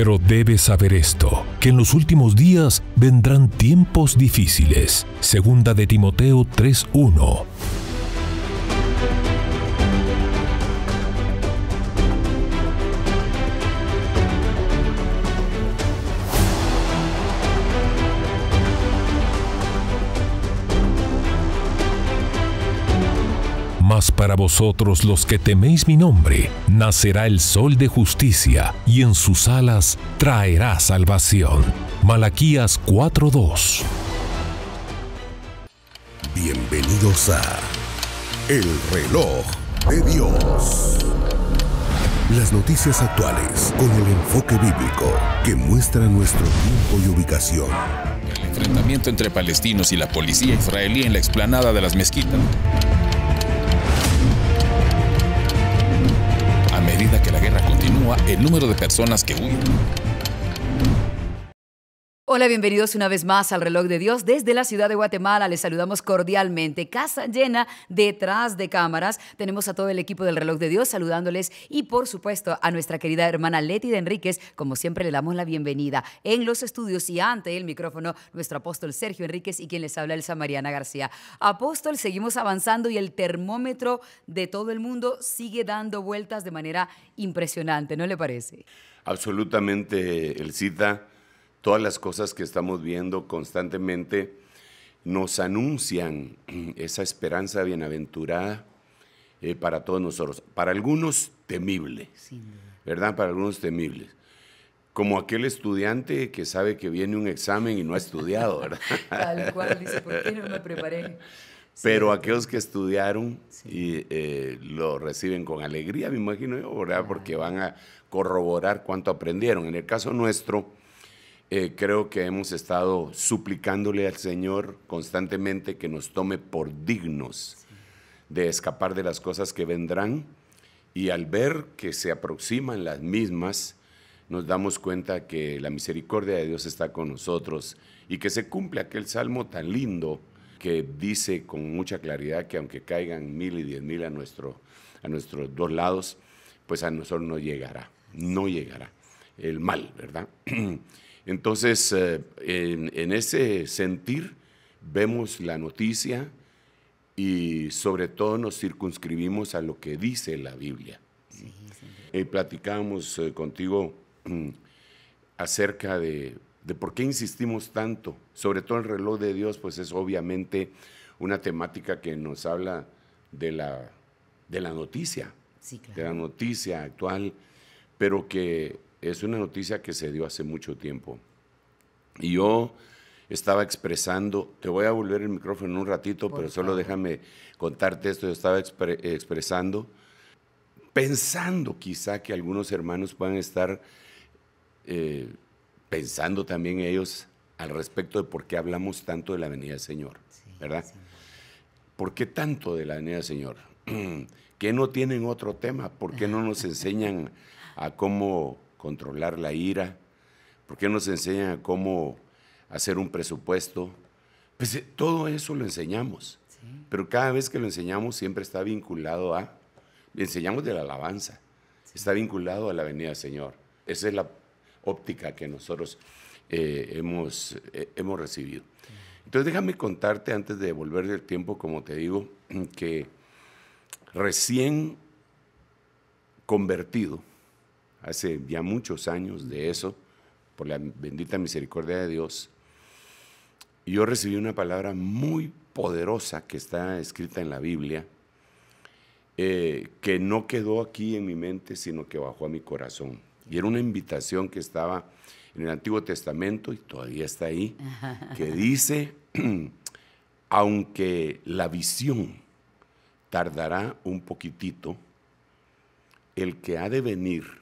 Pero debes saber esto, que en los últimos días vendrán tiempos difíciles. Segunda de Timoteo 3:1. Mas para vosotros los que teméis mi nombre, nacerá el sol de justicia, y en sus alas traerá salvación. Malaquías 4:2. Bienvenidos a El Reloj de Dios. Las noticias actuales con el enfoque bíblico que muestra nuestro tiempo y ubicación. El enfrentamiento entre palestinos y la policía israelí en la explanada de las mezquitas. A medida que la guerra continúa, el número de personas que huyen. Hola, bienvenidos una vez más al Reloj de Dios. Desde la ciudad de Guatemala les saludamos cordialmente. Casa llena detrás de cámaras. Tenemos a todo el equipo del Reloj de Dios saludándoles y, por supuesto, a nuestra querida hermana Leti de Enríquez. Como siempre, le damos la bienvenida en los estudios y ante el micrófono nuestro apóstol Sergio Enríquez y quien les habla, Elsa Mariana García. Apóstol, seguimos avanzando y el termómetro de todo el mundo sigue dando vueltas de manera impresionante, ¿no le parece? Absolutamente, Elcita. Todas las cosas que estamos viendo constantemente nos anuncian esa esperanza bienaventurada para todos nosotros. Para algunos, temible, ¿verdad? Para algunos, temible. Como aquel estudiante que sabe que viene un examen y no ha estudiado, ¿verdad? Tal cual, dice, ¿por qué no me preparé? Pero aquellos que estudiaron y lo reciben con alegría, me imagino yo, ¿verdad? Porque van a corroborar cuánto aprendieron. En el caso nuestro, creo que hemos estado suplicándole al Señor constantemente que nos tome por dignos de escapar de las cosas que vendrán, y al ver que se aproximan las mismas, nos damos cuenta que la misericordia de Dios está con nosotros y que se cumple aquel salmo tan lindo que dice con mucha claridad que aunque caigan 1000 y 10,000 a nuestros dos lados, pues a nosotros no llegará el mal, ¿verdad? Entonces, en ese sentir, vemos la noticia y sobre todo nos circunscribimos a lo que dice la Biblia. Sí. Platicábamos contigo acerca de por qué insistimos tanto, sobre todo el reloj de Dios, pues es obviamente una temática que nos habla de la noticia, sí, claro, de la noticia actual, pero que es una noticia que se dio hace mucho tiempo. Y yo estaba expresando, te voy a volver el micrófono en un ratito, pero solo déjame contarte esto. Yo estaba expresando, pensando quizá que algunos hermanos puedan estar pensando también ellos al respecto de por qué hablamos tanto de la venida del Señor, ¿verdad? Sí. ¿Por qué tanto de la venida del Señor? ¿Que no tienen otro tema? ¿Por qué no nos enseñan a cómo controlar la ira? ¿Por qué nos enseñan a cómo hacer un presupuesto? Pues todo eso lo enseñamos, sí, pero cada vez que lo enseñamos siempre está vinculado enseñamos de la alabanza, sí, está vinculado a la venida del Señor. Esa es la óptica que nosotros hemos recibido. Sí. Entonces déjame contarte, antes de devolver el tiempo, como te digo, que recién convertido, hace ya muchos años de eso, por la bendita misericordia de Dios, yo recibí una palabra muy poderosa que está escrita en la Biblia, que no quedó aquí en mi mente, sino que bajó a mi corazón. Y era una invitación que estaba en el Antiguo Testamento, y todavía está ahí, que dice, aunque la visión tardará un poquitito, el que ha de venir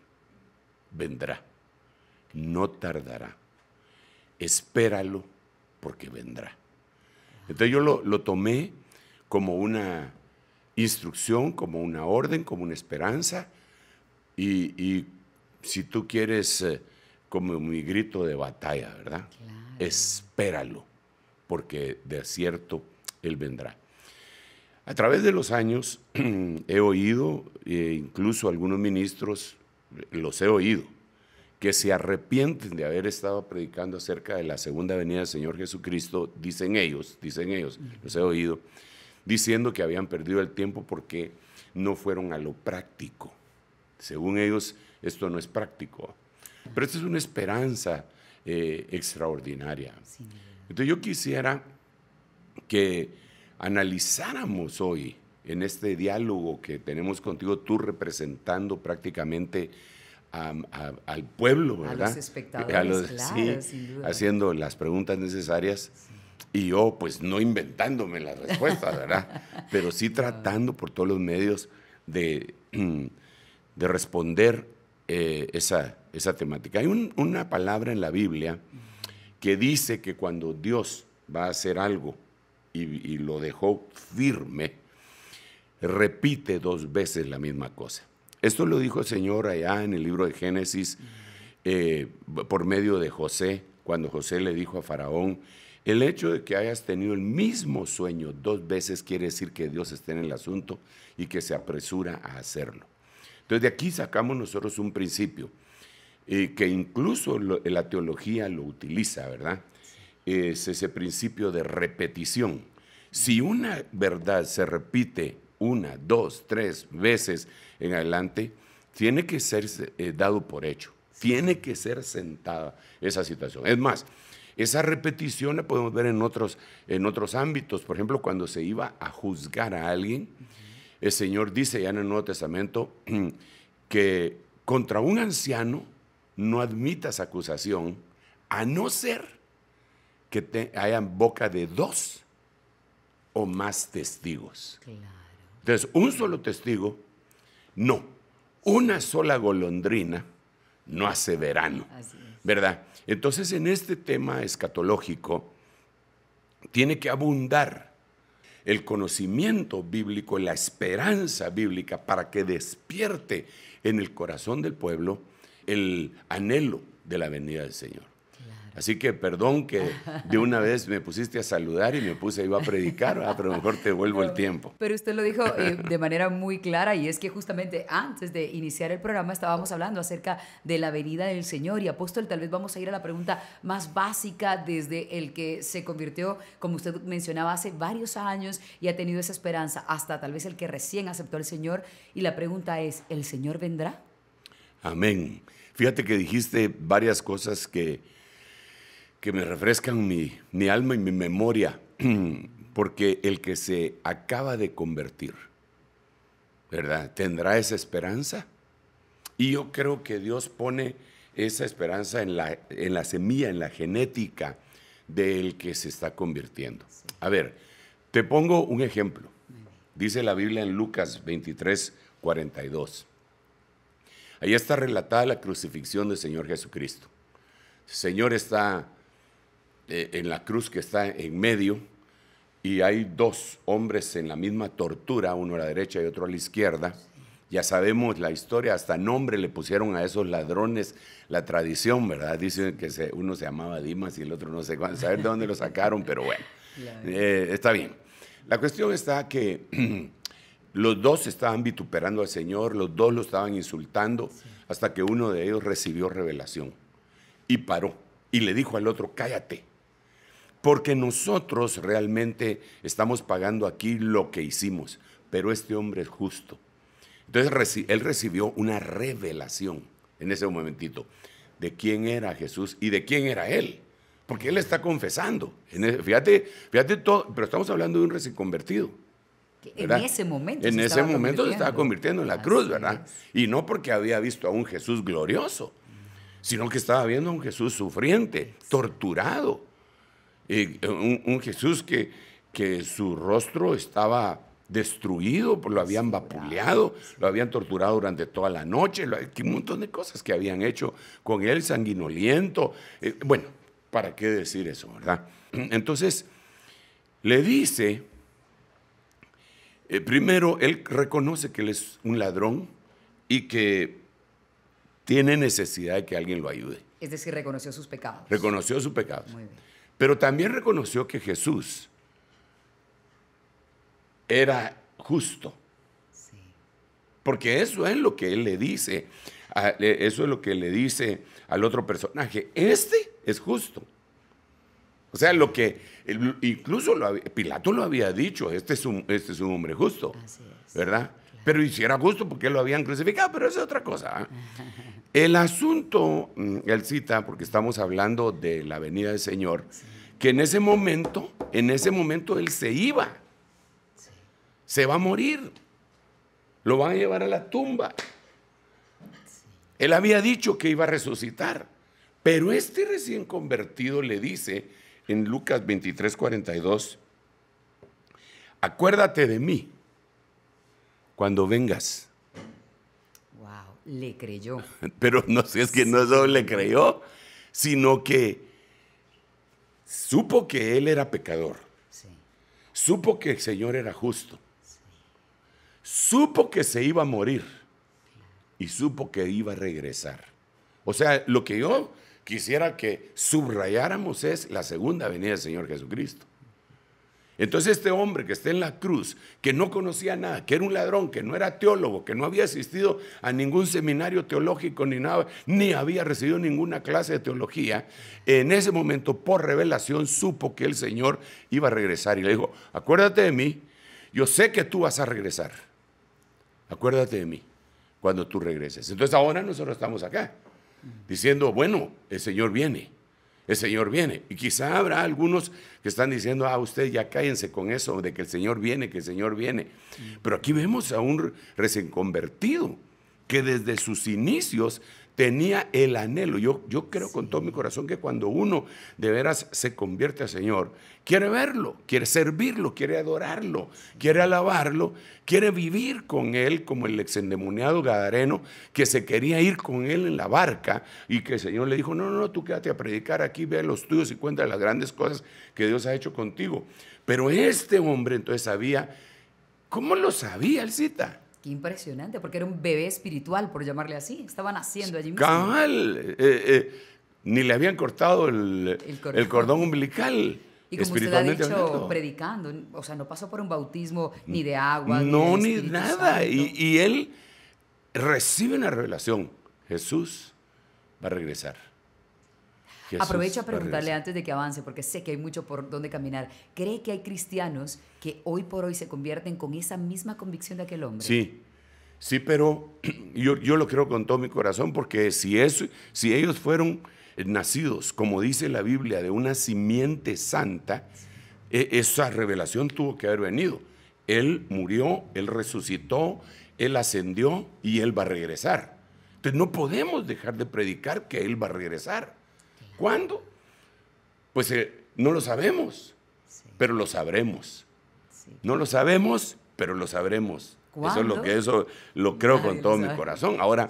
vendrá, no tardará, espéralo porque vendrá. Entonces yo lo tomé como una instrucción, como una orden, como una esperanza, y si tú quieres, como mi grito de batalla, ¿verdad? Claro. Espéralo, porque de cierto Él vendrá. A través de los años he oído, incluso algunos ministros, los he oído, que se arrepienten de haber estado predicando acerca de la segunda venida del Señor Jesucristo, dicen ellos, los he oído, diciendo que habían perdido el tiempo porque no fueron a lo práctico. Según ellos, esto no es práctico. Pero esta es una esperanza extraordinaria. Entonces yo quisiera que analizáramos hoy en este diálogo que tenemos contigo, tú representando prácticamente al pueblo, ¿verdad? A los espectadores, claro, sin duda. Haciendo las preguntas necesarias y yo pues no inventándome las respuestas, ¿verdad? Pero sí tratando por todos los medios de responder esa temática. Hay una palabra en la Biblia que dice que cuando Dios va a hacer algo y lo dejó firme, repite 2 veces la misma cosa. Esto lo dijo el Señor allá en el libro de Génesis por medio de José, cuando José le dijo a Faraón, el hecho de que hayas tenido el mismo sueño 2 veces quiere decir que Dios está en el asunto y que se apresura a hacerlo. Entonces de aquí sacamos nosotros un principio que incluso la teología lo utiliza, ¿verdad? Es ese principio de repetición. Si una verdad se repite 1, 2, 3 veces en adelante, tiene que ser dado por hecho, tiene que ser sentada esa situación. Es más, esa repetición la podemos ver en otros ámbitos. Por ejemplo, cuando se iba a juzgar a alguien, el Señor dice ya en el Nuevo Testamento que contra un anciano no admitas acusación a no ser que haya boca de 2 o más testigos. Claro. Entonces, un solo testigo, no. Una sola golondrina no hace verano, ¿verdad? Entonces, en este tema escatológico, tiene que abundar el conocimiento bíblico, la esperanza bíblica, para que despierte en el corazón del pueblo el anhelo de la venida del Señor. Así que perdón que de una vez me pusiste a saludar y me puse iba a predicar, ¿verdad? Pero mejor te devuelvo el tiempo. Pero usted lo dijo de manera muy clara, y es que justamente antes de iniciar el programa estábamos hablando acerca de la venida del Señor. Y apóstol, tal vez vamos a ir a la pregunta más básica, desde el que se convirtió, como usted mencionaba, hace varios años y ha tenido esa esperanza, hasta tal vez el que recién aceptó al Señor. Y la pregunta es, ¿el Señor vendrá? Amén. Fíjate que dijiste varias cosas que me refrescan mi alma y mi memoria, porque el que se acaba de convertir, ¿verdad?, tendrá esa esperanza. Y yo creo que Dios pone esa esperanza en la semilla, en la genética del que se está convirtiendo. A ver, te pongo un ejemplo. Dice la Biblia en Lucas 23:42. Ahí está relatada la crucifixión del Señor Jesucristo. El Señor está en la cruz que está en medio, y hay 2 hombres en la misma tortura, uno a la derecha y otro a la izquierda. Ya sabemos la historia, hasta nombre le pusieron a esos ladrones, la tradición, ¿verdad? Dicen que uno se llamaba Dimas y el otro no sé cuándo, saber de dónde lo sacaron, pero bueno, está bien. La cuestión está que los 2 estaban vituperando al Señor, los 2 lo estaban insultando, hasta que uno de ellos recibió revelación y paró y le dijo al otro, cállate, porque nosotros realmente estamos pagando aquí lo que hicimos, pero este hombre es justo. Entonces él recibió una revelación en ese momentito de quién era Jesús y de quién era él, porque él está confesando. Fíjate todo, pero estamos hablando de un recién convertido. ¿verdad? En ese momento se estaba convirtiendo en la cruz, ¿verdad? Y no porque había visto a un Jesús glorioso, sino que estaba viendo a un Jesús sufriente, torturado. Un Jesús que su rostro estaba destruido, lo habían vapuleado, lo habían torturado durante toda la noche, un montón de cosas que habían hecho con él, sanguinoliento. Bueno, ¿para qué decir eso, verdad? Entonces, le dice, primero, él reconoce que él es un ladrón y que tiene necesidad de que alguien lo ayude. Es decir, reconoció sus pecados. Reconoció sus pecados. Muy bien. Pero también reconoció que Jesús era justo. Sí. Porque eso es lo que él le dice Eso es lo que le dice al otro personaje. Este es justo. O sea, lo que incluso Pilato lo había dicho, este es un hombre justo, ¿verdad? Claro. Pero si era justo, porque lo habían crucificado, pero eso es otra cosa. ¿Eh? El asunto, él cita, porque estamos hablando de la venida del Señor, que en ese momento él se iba, se va a morir, lo van a llevar a la tumba. Él había dicho que iba a resucitar, pero este recién convertido le dice en Lucas 23:42, acuérdate de mí cuando vengas. Wow, le creyó. Pero no sé, es que no solo le creyó, sino que supo que él era pecador. Sí. Supo que el Señor era justo. Sí. Supo que se iba a morir. Y supo que iba a regresar. O sea, lo que yo quisiera que subrayáramos es la segunda venida del Señor Jesucristo. Entonces este hombre que está en la cruz, que no conocía nada, que era un ladrón, que no era teólogo, que no había asistido a ningún seminario teológico ni nada, ni había recibido ninguna clase de teología, en ese momento por revelación supo que el Señor iba a regresar y le dijo, acuérdate de mí, yo sé que tú vas a regresar, acuérdate de mí cuando tú regreses. Entonces ahora nosotros estamos acá diciendo, bueno, el Señor viene. El Señor viene. Y quizá habrá algunos que están diciendo, usted ya cállense con eso de que el Señor viene, que el Señor viene. Pero aquí vemos a un recién convertido que desde sus inicios tenía el anhelo. Yo creo con todo mi corazón que cuando uno de veras se convierte al Señor, quiere verlo, quiere servirlo, quiere adorarlo, quiere alabarlo, quiere vivir con Él como el exendemoniado gadareno que se quería ir con Él en la barca y que el Señor le dijo, no, tú quédate a predicar aquí, ve a los tuyos y cuenta las grandes cosas que Dios ha hecho contigo. Pero este hombre entonces sabía, ¿cómo lo sabía el cita? Qué impresionante, porque era un bebé espiritual, por llamarle así. Estaban naciendo allí mismo. Cabal, ni le habían cortado el cordón umbilical. Y como usted ha dicho, predicando, o sea, no pasó por un bautismo ni de agua. No, ni nada. Y él recibe una revelación. Jesús va a regresar. Aprovecho a preguntarle antes de que avance, porque sé que hay mucho por donde caminar. ¿Cree que hay cristianos que hoy por hoy se convierten con esa misma convicción de aquel hombre? Sí, pero yo lo creo con todo mi corazón, porque si ellos fueron nacidos, como dice la Biblia, de una simiente santa, esa revelación tuvo que haber venido. Él murió, Él resucitó, Él ascendió y Él va a regresar. Entonces no podemos dejar de predicar que Él va a regresar. ¿Cuándo? Pues no lo sabemos, pero lo sabremos. No lo sabemos, pero lo sabremos. ¿Cuándo? Eso lo creo con todo mi corazón. Ahora,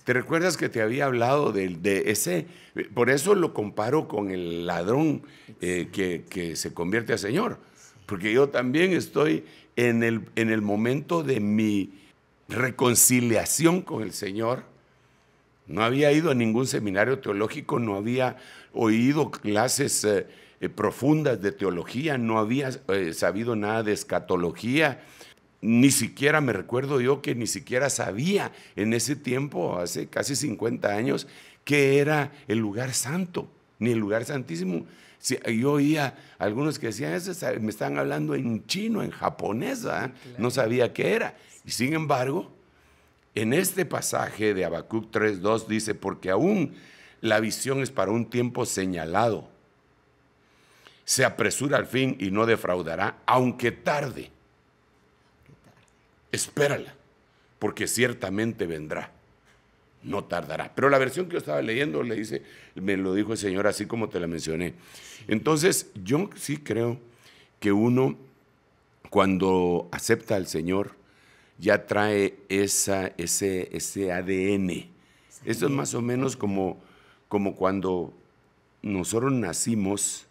¿te recuerdas que te había hablado de ese? Por eso lo comparo con el ladrón que se convierte al Señor. Porque yo también estoy en el momento de mi reconciliación con el Señor. No había ido a ningún seminario teológico, no había oído clases profundas de teología, no había sabido nada de escatología, ni siquiera me recuerdo yo que ni siquiera sabía en ese tiempo, hace casi 50 años, qué era el lugar santo, ni el lugar santísimo. Yo oía a algunos que decían, me están hablando en chino, en japonés, ¿verdad? Claro. No sabía qué era. Y sin embargo, en este pasaje de Habacuc 3:2 dice, porque aún la visión es para un tiempo señalado, se apresura al fin y no defraudará, aunque tarde. Espérala, porque ciertamente vendrá, no tardará. Pero la versión que yo estaba leyendo me lo dijo el Señor así como te la mencioné. Entonces, yo sí creo que uno, cuando acepta al Señor, ya trae ese ADN. Eso es más o menos como cuando nosotros nacimos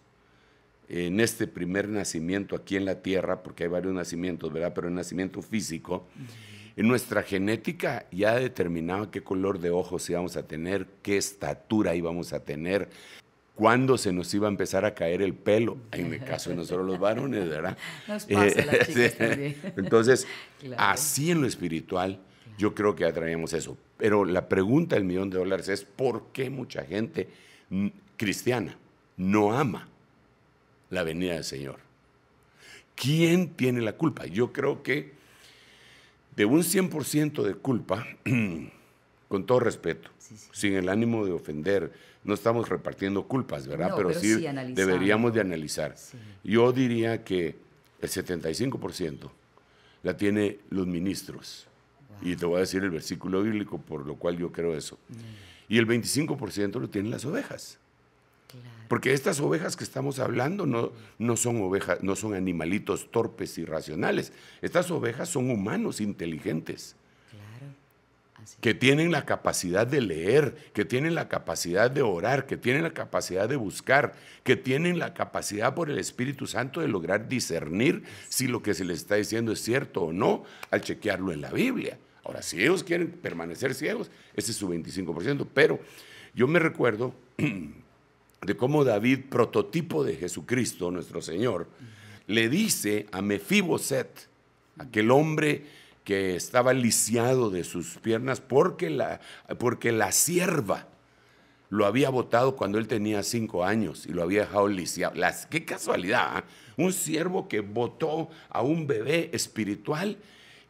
en este primer nacimiento aquí en la tierra, porque hay varios nacimientos, ¿verdad? Pero el nacimiento físico, en nuestra genética ya determinaba qué color de ojos íbamos a tener, qué estatura íbamos a tener, cuándo se nos iba a empezar a caer el pelo, en el caso de nosotros los varones, ¿verdad? Nos pasa a las chicas también. Entonces, claro. Así en lo espiritual, yo creo que ya traíamos eso. Pero la pregunta del $1.000.000 es ¿por qué mucha gente cristiana no ama la venida del Señor? ¿Quién tiene la culpa? Yo creo que de un 100% de culpa, con todo respeto, sin el ánimo de ofender, no estamos repartiendo culpas, ¿verdad? No, pero sí deberíamos de analizar. Sí. Yo diría que el 75% la tiene los ministros. Wow. Y te voy a decir el versículo bíblico por lo cual yo creo eso. Y el 25% lo tienen las ovejas. Claro. Porque estas ovejas que estamos hablando no son ovejas, no son animalitos torpes y irracionales. Estas ovejas son humanos inteligentes. Claro. Así. Que tienen la capacidad de leer, que tienen la capacidad de orar, que tienen la capacidad de buscar, que tienen la capacidad por el Espíritu Santo de lograr discernir si lo que se les está diciendo es cierto o no al chequearlo en la Biblia. Ahora, si ellos quieren permanecer ciegos, ese es su 25%. Pero yo me recuerdo de cómo David, prototipo de Jesucristo, nuestro Señor, le dice a Mefiboset, aquel hombre que estaba lisiado de sus piernas porque la sierva lo había botado cuando él tenía 5 años y lo había dejado lisiado. ¡Qué casualidad! ¿Eh? Un siervo que botó a un bebé espiritual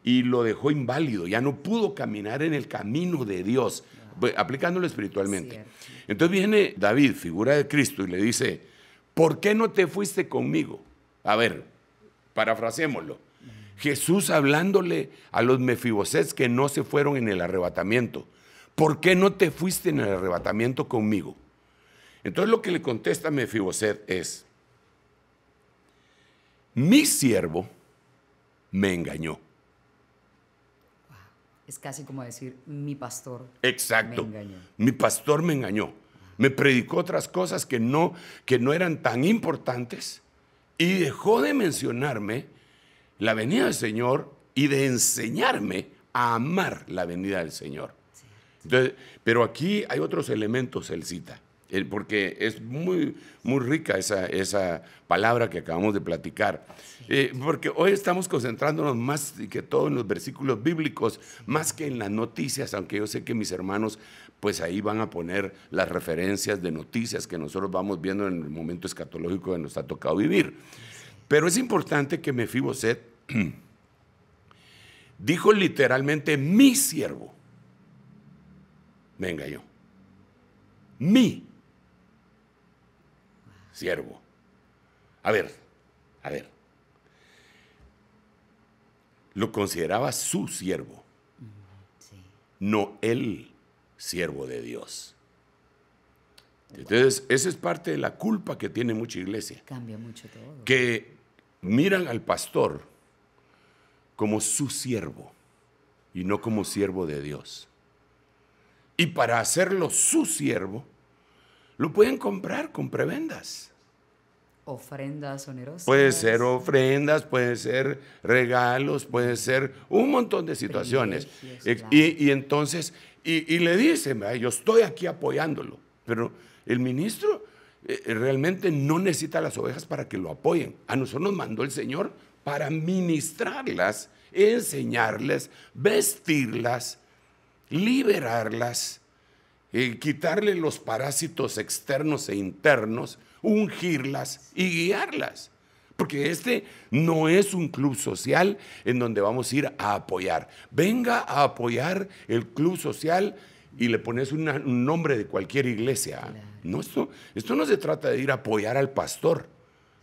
y lo dejó inválido, ya no pudo caminar en el camino de Dios, aplicándolo espiritualmente. Cierto. Entonces viene David, figura de Cristo, y le dice, ¿por qué no te fuiste conmigo? A ver, parafrasémoslo. Jesús hablándole a los Mefibosets que no se fueron en el arrebatamiento. ¿Por qué no te fuiste en el arrebatamiento conmigo? Entonces lo que le contesta Mefiboset es, mi siervo me engañó. Es casi como decir, mi pastor. Exacto. Me engañó. Mi pastor me engañó. Me predicó otras cosas que no eran tan importantes y dejó de mencionarme la venida del Señor y de enseñarme a amar la venida del Señor. Entonces, pero aquí hay otros elementos, él cita, porque es muy, muy rica esa palabra que acabamos de platicar. Porque hoy estamos concentrándonos más que todo en los versículos bíblicos, más que en las noticias, aunque yo sé que mis hermanos pues ahí van a poner las referencias de noticias que nosotros vamos viendo en el momento escatológico que nos ha tocado vivir. Pero es importante que Mefiboset dijo literalmente, mi siervo me engañó. Mi siervo. A ver. Lo consideraba su siervo, sí. No el siervo de Dios. Entonces, esa es parte de la culpa que tiene mucha iglesia. Cambia mucho todo. Que miran al pastor como su siervo y no como siervo de Dios. Y para hacerlo su siervo, lo pueden comprar con prebendas. Ofrendas onerosas. Puede ser ofrendas, puede ser regalos, puede ser un montón de situaciones. Claro. Y entonces, y le dicen, yo estoy aquí apoyándolo, pero el ministro realmente no necesita las ovejas para que lo apoyen. A nosotros nos mandó el Señor para ministrarlas, enseñarles, vestirlas, liberarlas, quitarle los parásitos externos e internos, ungirlas y guiarlas. Porque este no es un club social en donde vamos a ir a apoyar. Venga a apoyar el club social y le pones un nombre de cualquier iglesia. Claro. No, esto no se trata de ir a apoyar al pastor,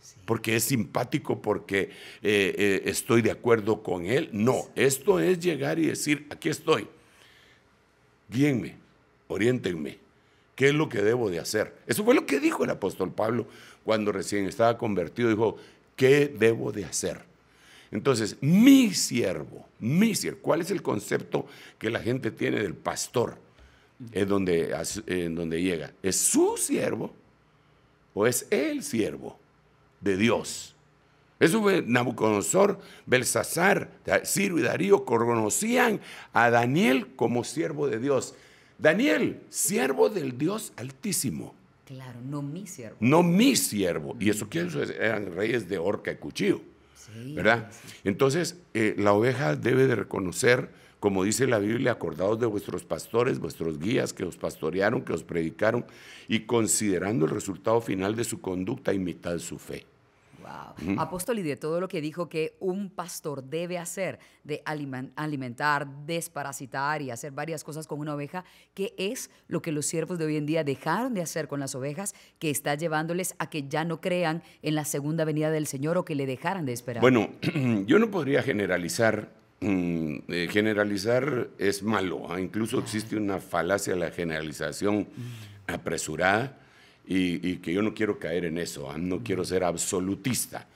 sí, porque es simpático, porque estoy de acuerdo con él. No, esto es llegar y decir, aquí estoy. Guíenme, oriéntenme. ¿Qué es lo que debo de hacer? Eso fue lo que dijo el apóstol Pablo cuando recién estaba convertido. Dijo, ¿qué debo de hacer? Entonces, mi siervo, ¿cuál es el concepto que la gente tiene del pastor? Es donde llega. ¿Es su siervo o es el siervo de Dios? Eso fue Nabucodonosor, Belsasar, Ciro y Darío conocían a Daniel como siervo de Dios. Daniel, siervo del Dios Altísimo. Claro, no mi siervo. No mi siervo. Y eso que eran reyes de horca y cuchillo, sí, ¿verdad? Sí. Entonces, la oveja debe de reconocer como dice la Biblia, acordaos de vuestros pastores, vuestros guías que os pastorearon, que os predicaron, y considerando el resultado final de su conducta, imitad su fe. Wow. Apóstol, y de todo lo que dijo que un pastor debe hacer, de alimentar, desparasitar y hacer varias cosas con una oveja, ¿qué es lo que los siervos de hoy en día dejaron de hacer con las ovejas, que está llevándoles a que ya no crean en la segunda venida del Señor o que le dejaran de esperar? Bueno, yo no podría generalizar. Generalizar es malo, incluso existe una falacia de la generalización apresurada, y que yo no quiero caer en eso, no quiero ser absolutista.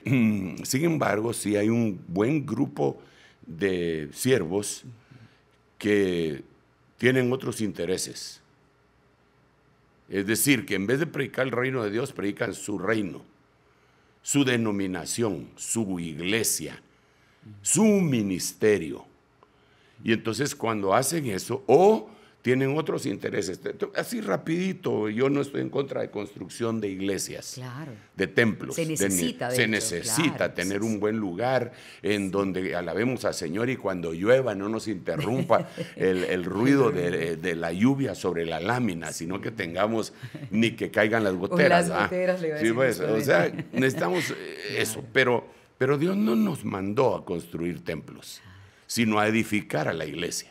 Sin embargo, sí hay un buen grupo de siervos que tienen otros intereses. Es decir, que en vez de predicar el reino de Dios, predican su reino, su denominación, su iglesia, su ministerio. Y entonces cuando hacen eso, o tienen otros intereses, así rapidito, yo no estoy en contra de construcción de iglesias, claro, de templos. Se necesita, se necesita claro, tener un buen lugar en donde alabemos al Señor, y cuando llueva no nos interrumpa el ruido de la lluvia sobre la lámina, sino que tengamos ni que caigan las goteras. Las goteras, le iba a decir, sí, pues, o sea, necesitamos eso, pero Dios no nos mandó a construir templos, sino a edificar a la iglesia.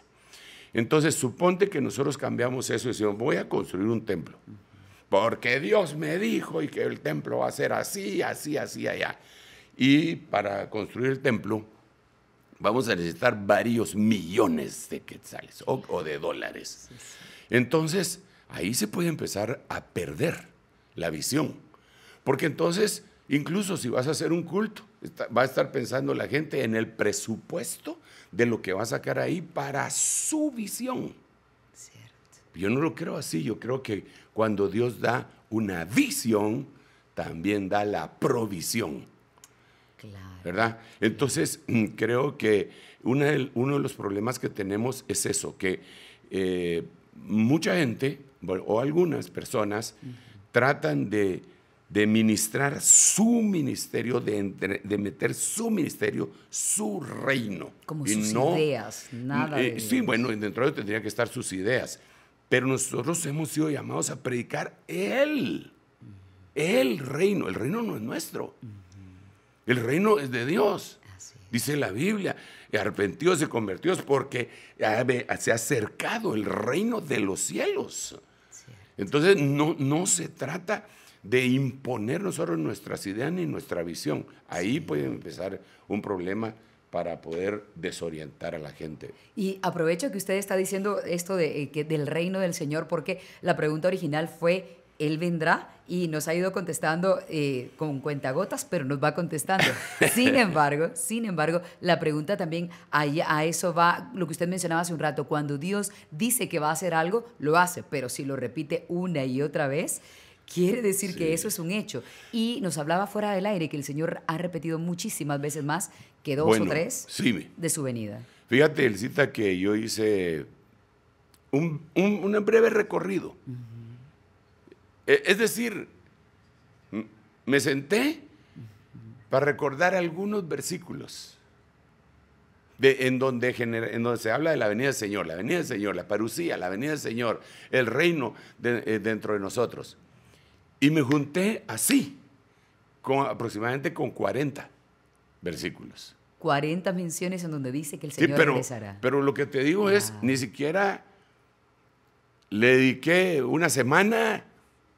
Entonces, suponte que nosotros cambiamos eso y decimos, voy a construir un templo, porque Dios me dijo y que el templo va a ser así, así, así, allá. Y para construir el templo vamos a necesitar varios millones de quetzales o de dólares. Entonces, ahí se puede empezar a perder la visión, porque entonces, incluso si vas a hacer un culto, va a estar pensando la gente en el presupuesto de lo que va a sacar ahí para su visión. Cierto. Yo no lo creo así, yo creo que cuando Dios da una visión, también da la provisión. Claro. ¿Verdad? Entonces, creo que uno de los problemas que tenemos es eso, que mucha gente, o algunas personas, tratan de ministrar su ministerio, de meter su ministerio, su reino. Como sus ideas, nada de sí, bueno, dentro de eso tendrían que estar sus ideas, pero nosotros hemos sido llamados a predicar el reino. El reino no es nuestro, el reino es de Dios. Dice la Biblia, arrepentidos y convertidos porque se ha acercado el reino de los cielos. Entonces no se trata de imponer nosotros nuestras ideas ni nuestra visión. Ahí puede empezar un problema para poder desorientar a la gente. Y aprovecho que usted está diciendo esto del reino del Señor, porque la pregunta original fue, ¿Él vendrá? Y nos ha ido contestando con cuentagotas, pero nos va contestando. Sin embargo, la pregunta también, a eso va lo que usted mencionaba hace un rato. Cuando Dios dice que va a hacer algo, lo hace, pero si lo repite una y otra vez, quiere decir que eso es un hecho. Y nos hablaba fuera del aire que el Señor ha repetido muchísimas veces más que dos o tres de su venida. Fíjate, Elcita, que yo hice un breve recorrido. Es decir, me senté para recordar algunos versículos en donde se habla de la venida del Señor, la parucía, la venida del Señor, el reino dentro de nosotros. Y me junté así, aproximadamente con 40 versículos. 40 menciones en donde dice que el Señor regresará. Pero lo que te digo es, ni siquiera le dediqué una semana.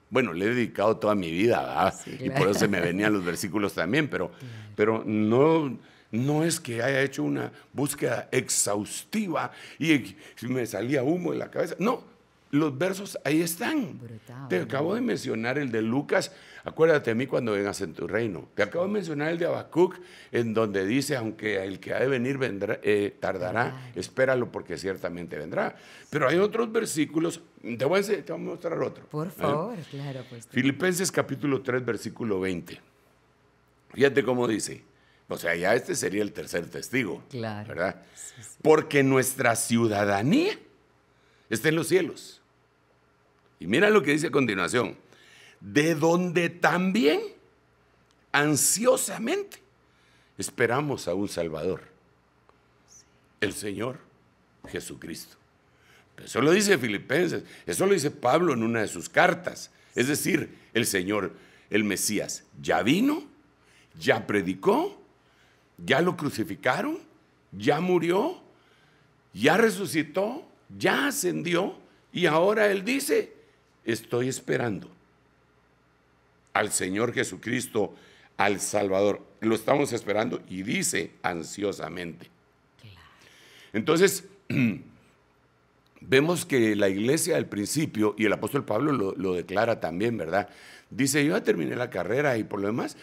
Bueno, le he dedicado toda mi vida, ¿verdad? Sí, claro. Y por eso se me venían los versículos también, pero no es que haya hecho una búsqueda exhaustiva y me salía humo de la cabeza. No. Los versos ahí están. Brutal, te acabo de mencionar el de Lucas, acuérdate de mí cuando vengas en tu reino. Te acabo de mencionar el de Habacuc, en donde dice, aunque el que ha de venir tardará, espéralo porque ciertamente vendrá. Pero hay otros versículos, te voy a mostrar otro. Por favor, claro. Pues, Filipenses capítulo 3, versículo 20. Fíjate cómo dice. O sea, ya este sería el tercer testigo, claro, ¿verdad? Sí. Porque nuestra ciudadanía está en los cielos. Y mira lo que dice a continuación, de donde también ansiosamente esperamos a un Salvador, el Señor Jesucristo. Eso lo dice Filipenses, eso lo dice Pablo en una de sus cartas. Es decir, el Señor, el Mesías, ya vino, ya predicó, ya lo crucificaron, ya murió, ya resucitó, ya ascendió, y ahora Él dice, estoy esperando al Señor Jesucristo, al Salvador. Lo estamos esperando y dice ansiosamente. Entonces, vemos que la iglesia al principio, y el apóstol Pablo lo declara también, ¿verdad? Dice, yo ya terminé la carrera y por lo demás,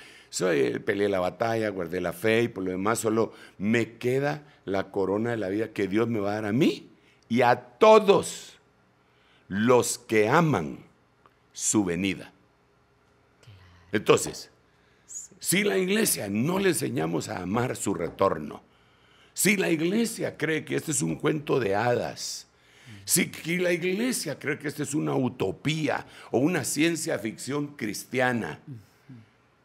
peleé la batalla, guardé la fe y por lo demás solo me queda la corona de la vida que Dios me va a dar a mí y a todos los que aman su venida. Entonces, si la iglesia no le enseñamos a amar su retorno, si la iglesia cree que este es un cuento de hadas, si la iglesia cree que esta es una utopía o una ciencia ficción cristiana,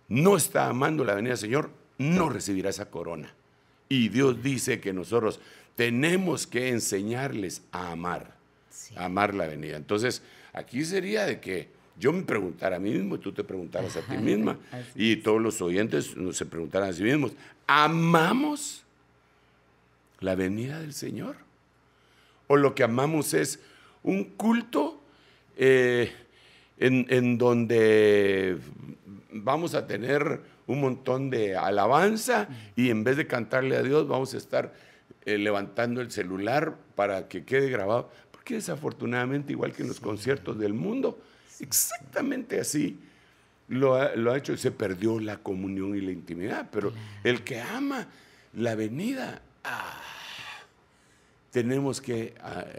no está amando la venida del Señor, no recibirá esa corona. Y Dios dice que nosotros tenemos que enseñarles a amar, a amar la venida. Entonces, aquí sería de que yo me preguntara a mí mismo, tú te preguntaras a ti misma, y todos los oyentes se preguntaran a sí mismos, ¿amamos la venida del Señor? ¿O lo que amamos es un culto en donde vamos a tener un montón de alabanza y en vez de cantarle a Dios vamos a estar levantando el celular para que quede grabado? Porque desafortunadamente, igual que en los conciertos del mundo, exactamente así lo ha hecho, y se perdió la comunión y la intimidad. Pero el que ama la venida, tenemos que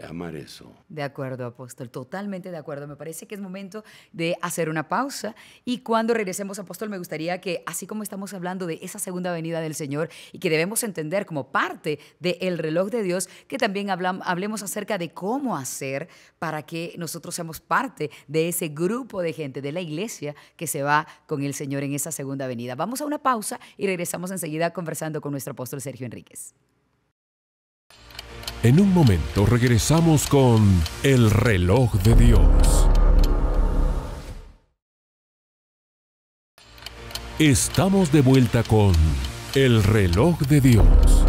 amar eso. De acuerdo, apóstol, totalmente de acuerdo. Me parece que es momento de hacer una pausa y cuando regresemos, apóstol, me gustaría que, así como estamos hablando de esa segunda venida del Señor y que debemos entender como parte del reloj de Dios, que también hablemos acerca de cómo hacer para que nosotros seamos parte de ese grupo de gente, de la iglesia que se va con el Señor en esa segunda venida. Vamos a una pausa y regresamos enseguida conversando con nuestro apóstol Sergio Enríquez. En un momento regresamos con El Reloj de Dios. Estamos de vuelta con El Reloj de Dios.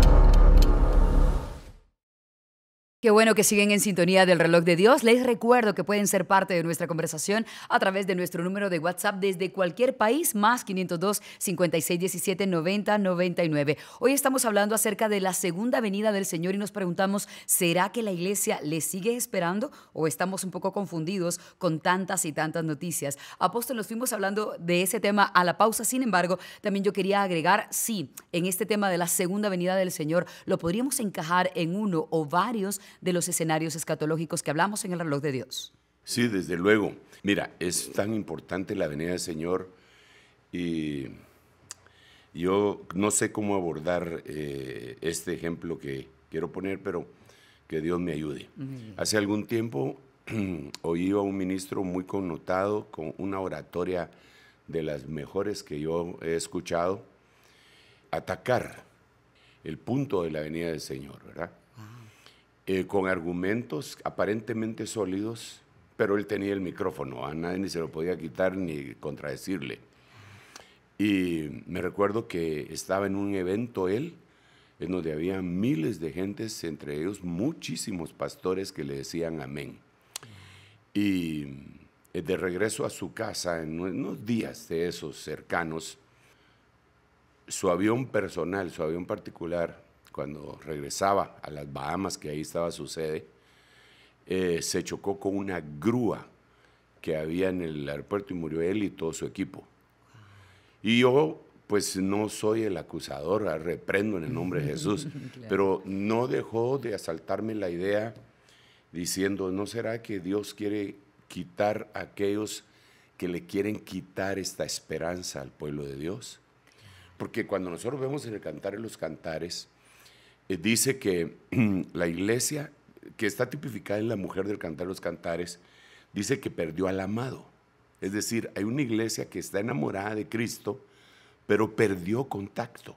Qué bueno que siguen en sintonía del Reloj de Dios. Les recuerdo que pueden ser parte de nuestra conversación a través de nuestro número de WhatsApp desde cualquier país, más 502 5617 90 99. Hoy estamos hablando acerca de la segunda venida del Señor y nos preguntamos, ¿será que la iglesia le sigue esperando o estamos un poco confundidos con tantas y tantas noticias? Apóstol, nos fuimos hablando de ese tema a la pausa. Sin embargo, también yo quería agregar, sí, en este tema de la segunda venida del Señor, lo podríamos encajar en uno o varios de los escenarios escatológicos que hablamos en el Reloj de Dios. Sí, desde luego. Mira, es tan importante la venida del Señor y yo no sé cómo abordar este ejemplo que quiero poner, pero que Dios me ayude. Hace algún tiempo oí a un ministro muy connotado con una oratoria de las mejores que yo he escuchado atacar el punto de la venida del Señor, ¿verdad? Con argumentos aparentemente sólidos, pero él tenía el micrófono, a nadie ni se lo podía quitar ni contradecirle. Y me recuerdo que estaba en un evento él, en donde había miles de gentes, entre ellos muchísimos pastores que le decían amén. Y de regreso a su casa, en unos días de esos cercanos, su avión personal, su avión particular, cuando regresaba a las Bahamas, que ahí estaba su sede, se chocó con una grúa que había en el aeropuerto y murió él y todo su equipo. Y yo, pues no soy el acusador, reprendo en el nombre de Jesús, claro. Pero no dejó de asaltarme la idea diciendo, ¿no será que Dios quiere quitar a aquellos que le quieren quitar esta esperanza al pueblo de Dios? Porque cuando nosotros vemos en el Cantar de los Cantares, dice que la iglesia, que está tipificada en la mujer del Cantar de los Cantares, dice que perdió al amado. Es decir, hay una iglesia que está enamorada de Cristo, pero perdió contacto.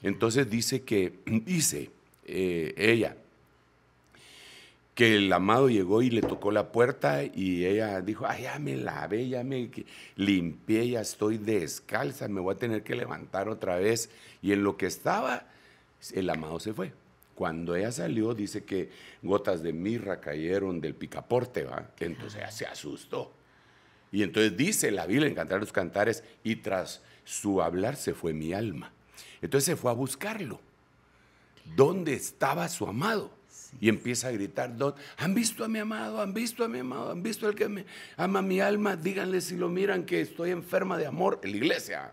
Entonces dice ella, que el amado llegó y le tocó la puerta y ella dijo, ay, ya me lavé, ya me limpié, ya estoy descalza, me voy a tener que levantar otra vez. Y en lo que estaba, el amado se fue. Cuando ella salió, dice que gotas de mirra cayeron del picaporte, ¿va? Entonces ella se asustó. Y entonces dice la Biblia en Cantar los Cantares, y tras su hablar se fue mi alma. Entonces se fue a buscarlo. ¿Dónde estaba su amado? Y empieza a gritar, ¿han visto a mi amado? ¿Han visto a mi amado? ¿Han visto al que me ama mi alma? Díganle si lo miran que estoy enferma de amor en la iglesia.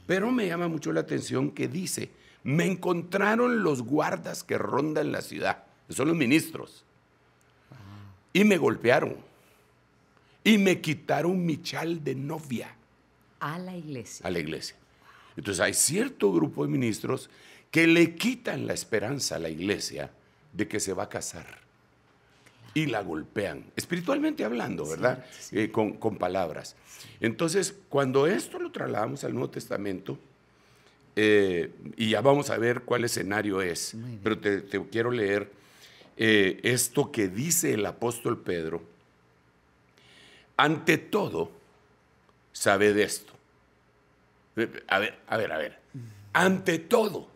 Pero me llama mucho la atención que dice, me encontraron los guardas que rondan la ciudad, que son los ministros, y me golpearon, y me quitaron mi chal de novia. A la iglesia. A la iglesia. Entonces hay cierto grupo de ministros que le quitan la esperanza a la iglesia de que se va a casar. Y la golpean, espiritualmente hablando, ¿verdad? Sí. Con palabras. Entonces, cuando esto lo trasladamos al Nuevo Testamento, y ya vamos a ver cuál escenario es, pero te quiero leer esto que dice el apóstol Pedro. Ante todo, sabed esto. A ver. Ante todo,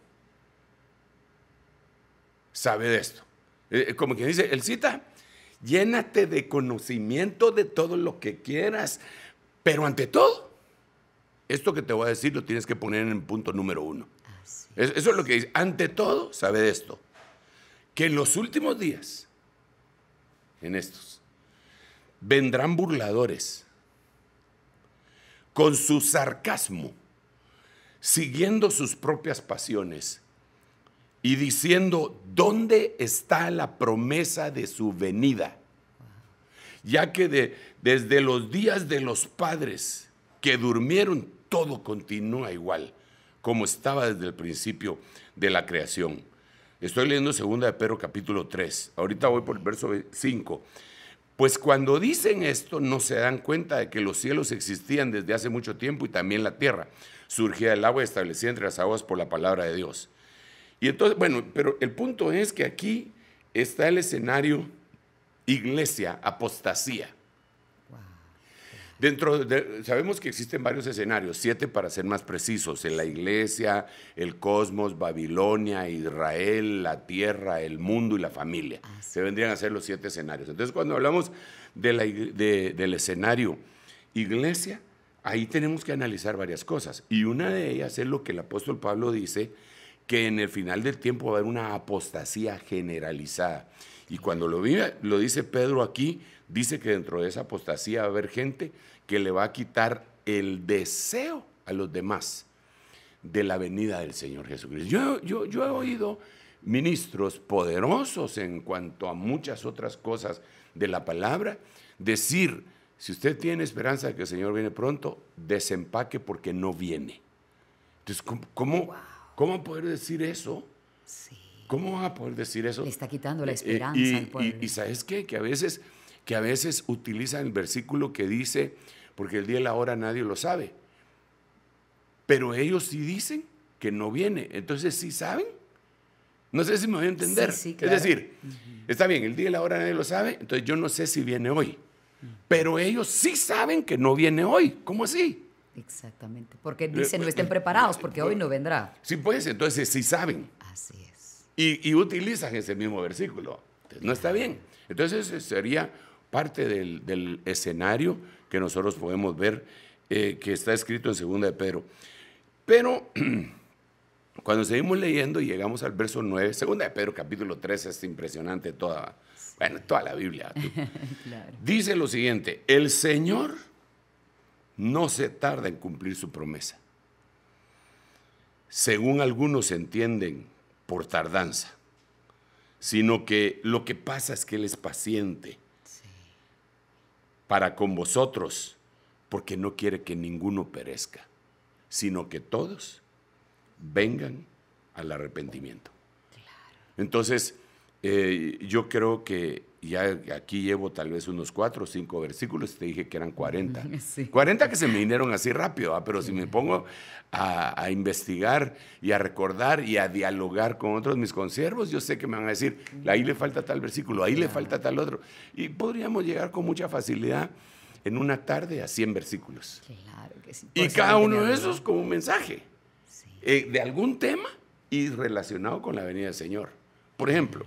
sabe de esto. Como quien dice, él cita, llénate de conocimiento de todo lo que quieras, pero ante todo, esto que te voy a decir lo tienes que poner en el punto número 1. Eso es lo que dice, ante todo, sabe de esto, que en los últimos días, en estos, vendrán burladores con su sarcasmo, siguiendo sus propias pasiones, y diciendo, ¿dónde está la promesa de su venida? Ya que desde los días de los padres que durmieron, todo continúa igual, como estaba desde el principio de la creación. Estoy leyendo 2 de Pedro capítulo 3. Ahorita voy por el verso 5. Pues cuando dicen esto, no se dan cuenta de que los cielos existían desde hace mucho tiempo y también la tierra. Surgía del agua y establecida entre las aguas por la palabra de Dios. Y entonces, bueno, pero el punto es que aquí está el escenario iglesia, apostasía. Sabemos que existen varios escenarios, 7 para ser más precisos, en la iglesia, el cosmos, Babilonia, Israel, la tierra, el mundo y la familia. Se vendrían a ser los 7 escenarios. Entonces, cuando hablamos del escenario iglesia, ahí tenemos que analizar varias cosas. Y una de ellas es lo que el apóstol Pablo dice, que en el final del tiempo va a haber una apostasía generalizada. Y cuando lo dice Pedro aquí, dice que dentro de esa apostasía va a haber gente que le va a quitar el deseo a los demás de la venida del Señor Jesucristo. Yo he oído ministros poderosos en cuanto a muchas otras cosas de la palabra decir, si usted tiene esperanza de que el Señor viene pronto, desempaque porque no viene. Entonces, ¿cómo va a poder decir eso? Sí. ¿Cómo va a poder decir eso? Le está quitando la esperanza al pueblo. Y ¿sabes qué? Que a veces utilizan el versículo que dice, porque el día y la hora nadie lo sabe. Pero ellos sí dicen que no viene. Entonces, ¿sí saben? No sé si me voy a entender. Sí, claro. Es decir, está bien, el día y la hora nadie lo sabe, entonces yo no sé si viene hoy. Pero ellos sí saben que no viene hoy. ¿Cómo así? Exactamente, porque dicen no estén preparados porque hoy no vendrá. Sí, pues, entonces sí saben. Así es. Y utilizan ese mismo versículo. Entonces, no está bien. Entonces ese sería parte del escenario que nosotros podemos ver que está escrito en 2 de Pedro. Pero cuando seguimos leyendo y llegamos al verso 9, 2 de Pedro capítulo 3 es impresionante toda la Biblia. Claro. Dice lo siguiente, el Señor no se tarda en cumplir su promesa. Según algunos entienden por tardanza, sino que lo que pasa es que Él es paciente para con vosotros, porque no quiere que ninguno perezca, sino que todos vengan al arrepentimiento. Entonces, Yo creo que ya aquí llevo tal vez unos 4 o 5 versículos, te dije que eran 40. Sí. 40 que se me vinieron así rápido, pero si me pongo a investigar y a recordar y a dialogar con otros mis consiervos, yo sé que me van a decir, ahí le falta tal versículo, ahí le falta tal otro. Y podríamos llegar con mucha facilidad en una tarde a 100 versículos. Claro que sí. Y Por cada eso uno de tenía esos duda. con un mensaje Sí. de algún tema y relacionado con la venida del Señor. Por ejemplo,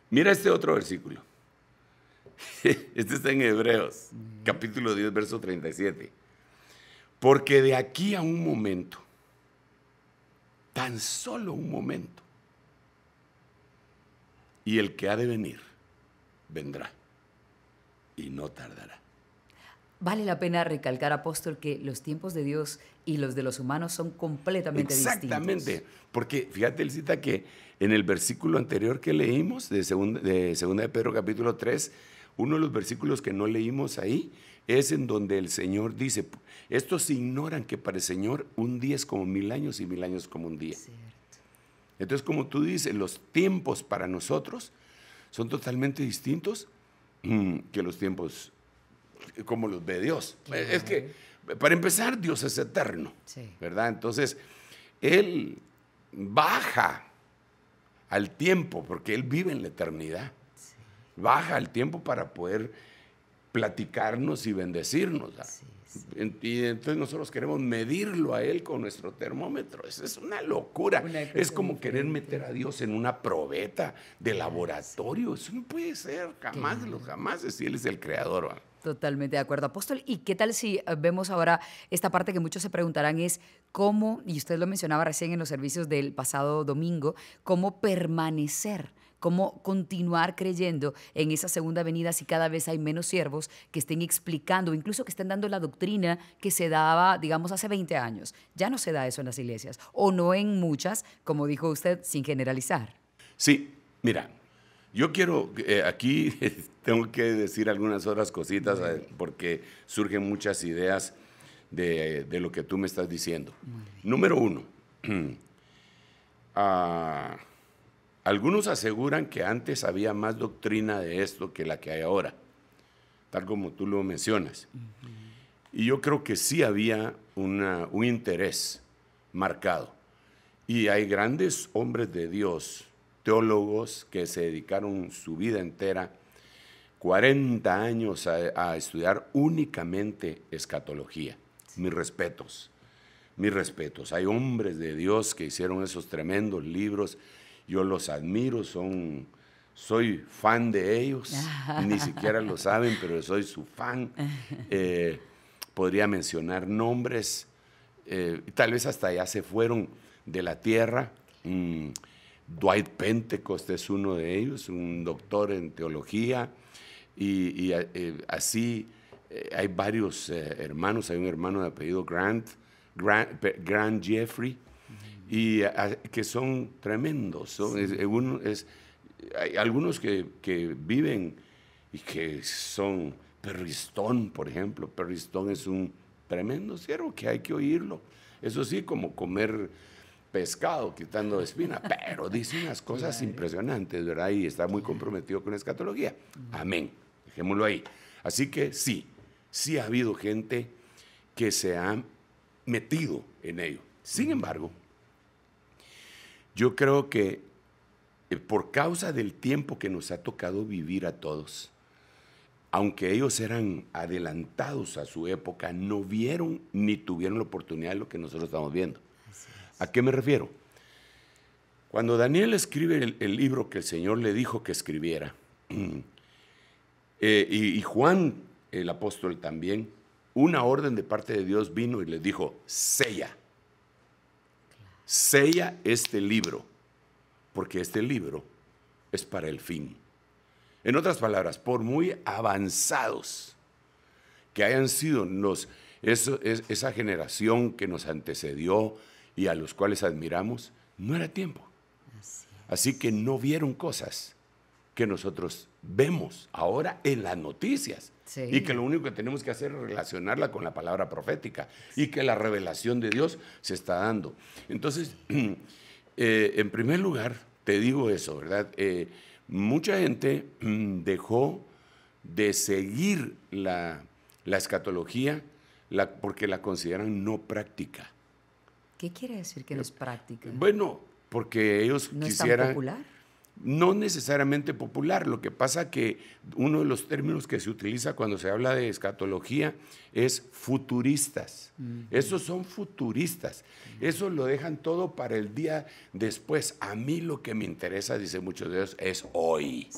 mira este otro versículo. Este está en Hebreos, capítulo 10, verso 37. Porque de aquí a un momento, tan solo un momento, y el que ha de venir, vendrá y no tardará. Vale la pena recalcar, apóstol, que los tiempos de Dios y los de los humanos son completamente Exactamente, distintos. porque fíjate, Elcita, que en el versículo anterior que leímos, de segunda de Pedro capítulo 3, uno de los versículos que no leímos ahí es en donde el Señor dice, estos ignoran que para el Señor un día es como 1000 años y 1000 años como un día. Cierto. Entonces, como tú dices, los tiempos para nosotros son totalmente distintos que los tiempos como los ve Dios. Claro. Es que, para empezar, Dios es eterno, Sí. ¿verdad? Entonces, Él baja al tiempo, porque Él vive en la eternidad. Sí. Baja al tiempo para poder platicarnos y bendecirnos. ¿verdad? Sí, sí. Y entonces nosotros queremos medirlo a Él con nuestro termómetro. Eso es una locura. Una cosa Es como querer diferente. meter a Dios en una probeta de laboratorio. Eso no puede ser, jamás de los jamás, si Él es el creador. ¿verdad? Totalmente de acuerdo, apóstol. ¿Y qué tal si vemos ahora esta parte que muchos se preguntarán es cómo, y usted lo mencionaba recién en los servicios del pasado domingo, cómo permanecer, cómo continuar creyendo en esa segunda venida si cada vez hay menos siervos que estén explicando, incluso que estén dando la doctrina que se daba, digamos, hace 20 años? Ya no se da eso en las iglesias, o no en muchas, como dijo usted, sin generalizar. Sí, mira, yo quiero, aquí tengo que decir algunas otras cositas porque surgen muchas ideas de lo que tú me estás diciendo. Número 1, algunos aseguran que antes había más doctrina de esto que la que hay ahora, tal como tú lo mencionas. Y yo creo que sí había un interés marcado. Y hay grandes hombres de Dios, teólogos que se dedicaron su vida entera, 40 años a estudiar únicamente escatología. Mis respetos, mis respetos. Hay hombres de Dios que hicieron esos tremendos libros, yo los admiro, soy fan de ellos, ni siquiera lo saben, pero soy su fan. Podría mencionar nombres, tal vez hasta ya se fueron de la tierra. Dwight Pentecost es uno de ellos, un doctor en teología, y así hay varios hermanos. Hay un hermano de apellido Grant Jeffrey, y que son tremendos. Hay algunos que viven y que son Perry Stone, por ejemplo. Perry Stone es un tremendo siervo que hay que oírlo. Eso sí, como comer pescado quitando espina, pero dice unas cosas impresionantes, ¿verdad? Y está muy comprometido con la escatología. Amén. Dejémoslo ahí. Así que sí ha habido gente que se ha metido en ello. Sin embargo, yo creo que por causa del tiempo que nos ha tocado vivir a todos, aunque ellos eran adelantados a su época, no vieron ni tuvieron la oportunidad de lo que nosotros estamos viendo. ¿A qué me refiero? Cuando Daniel escribe el libro que el Señor le dijo que escribiera, y Juan, el apóstol también, una orden de parte de Dios vino y les dijo, sella este libro, porque este libro es para el fin. En otras palabras, por muy avanzados que hayan sido esa generación que nos antecedió y a los cuales admiramos, no era tiempo. Así que no vieron cosas que nosotros vemos ahora en las noticias. Sí. Y que lo único que tenemos que hacer es relacionarla con la palabra profética y que la revelación de Dios se está dando. Entonces, en primer lugar, te digo eso, ¿verdad? Mucha gente dejó de seguir la escatología porque la consideran no práctica. ¿Qué quiere decir que no es práctica? Bueno, porque ellos ¿No quisieran... es tan popular? No necesariamente popular. Lo que pasa que uno de los términos que se utiliza cuando se habla de escatología es futuristas. Esos son futuristas. Eso lo dejan todo para el día después. A mí lo que me interesa, dicen muchos de ellos, es hoy.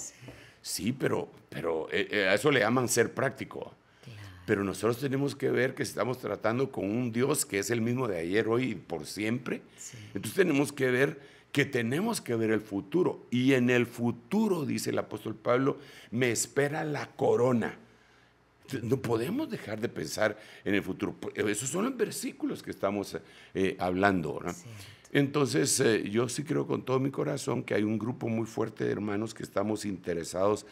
Sí, pero a eso le llaman ser práctico. Pero nosotros tenemos que ver que estamos tratando con un Dios que es el mismo de ayer, hoy y por siempre. Sí. Entonces tenemos que ver que tenemos que ver el futuro. Y en el futuro, dice el apóstol Pablo, me espera la corona. No podemos dejar de pensar en el futuro. Esos son los versículos que estamos hablando, ¿no? Entonces, yo sí creo con todo mi corazón que hay un grupo muy fuerte de hermanos que estamos interesados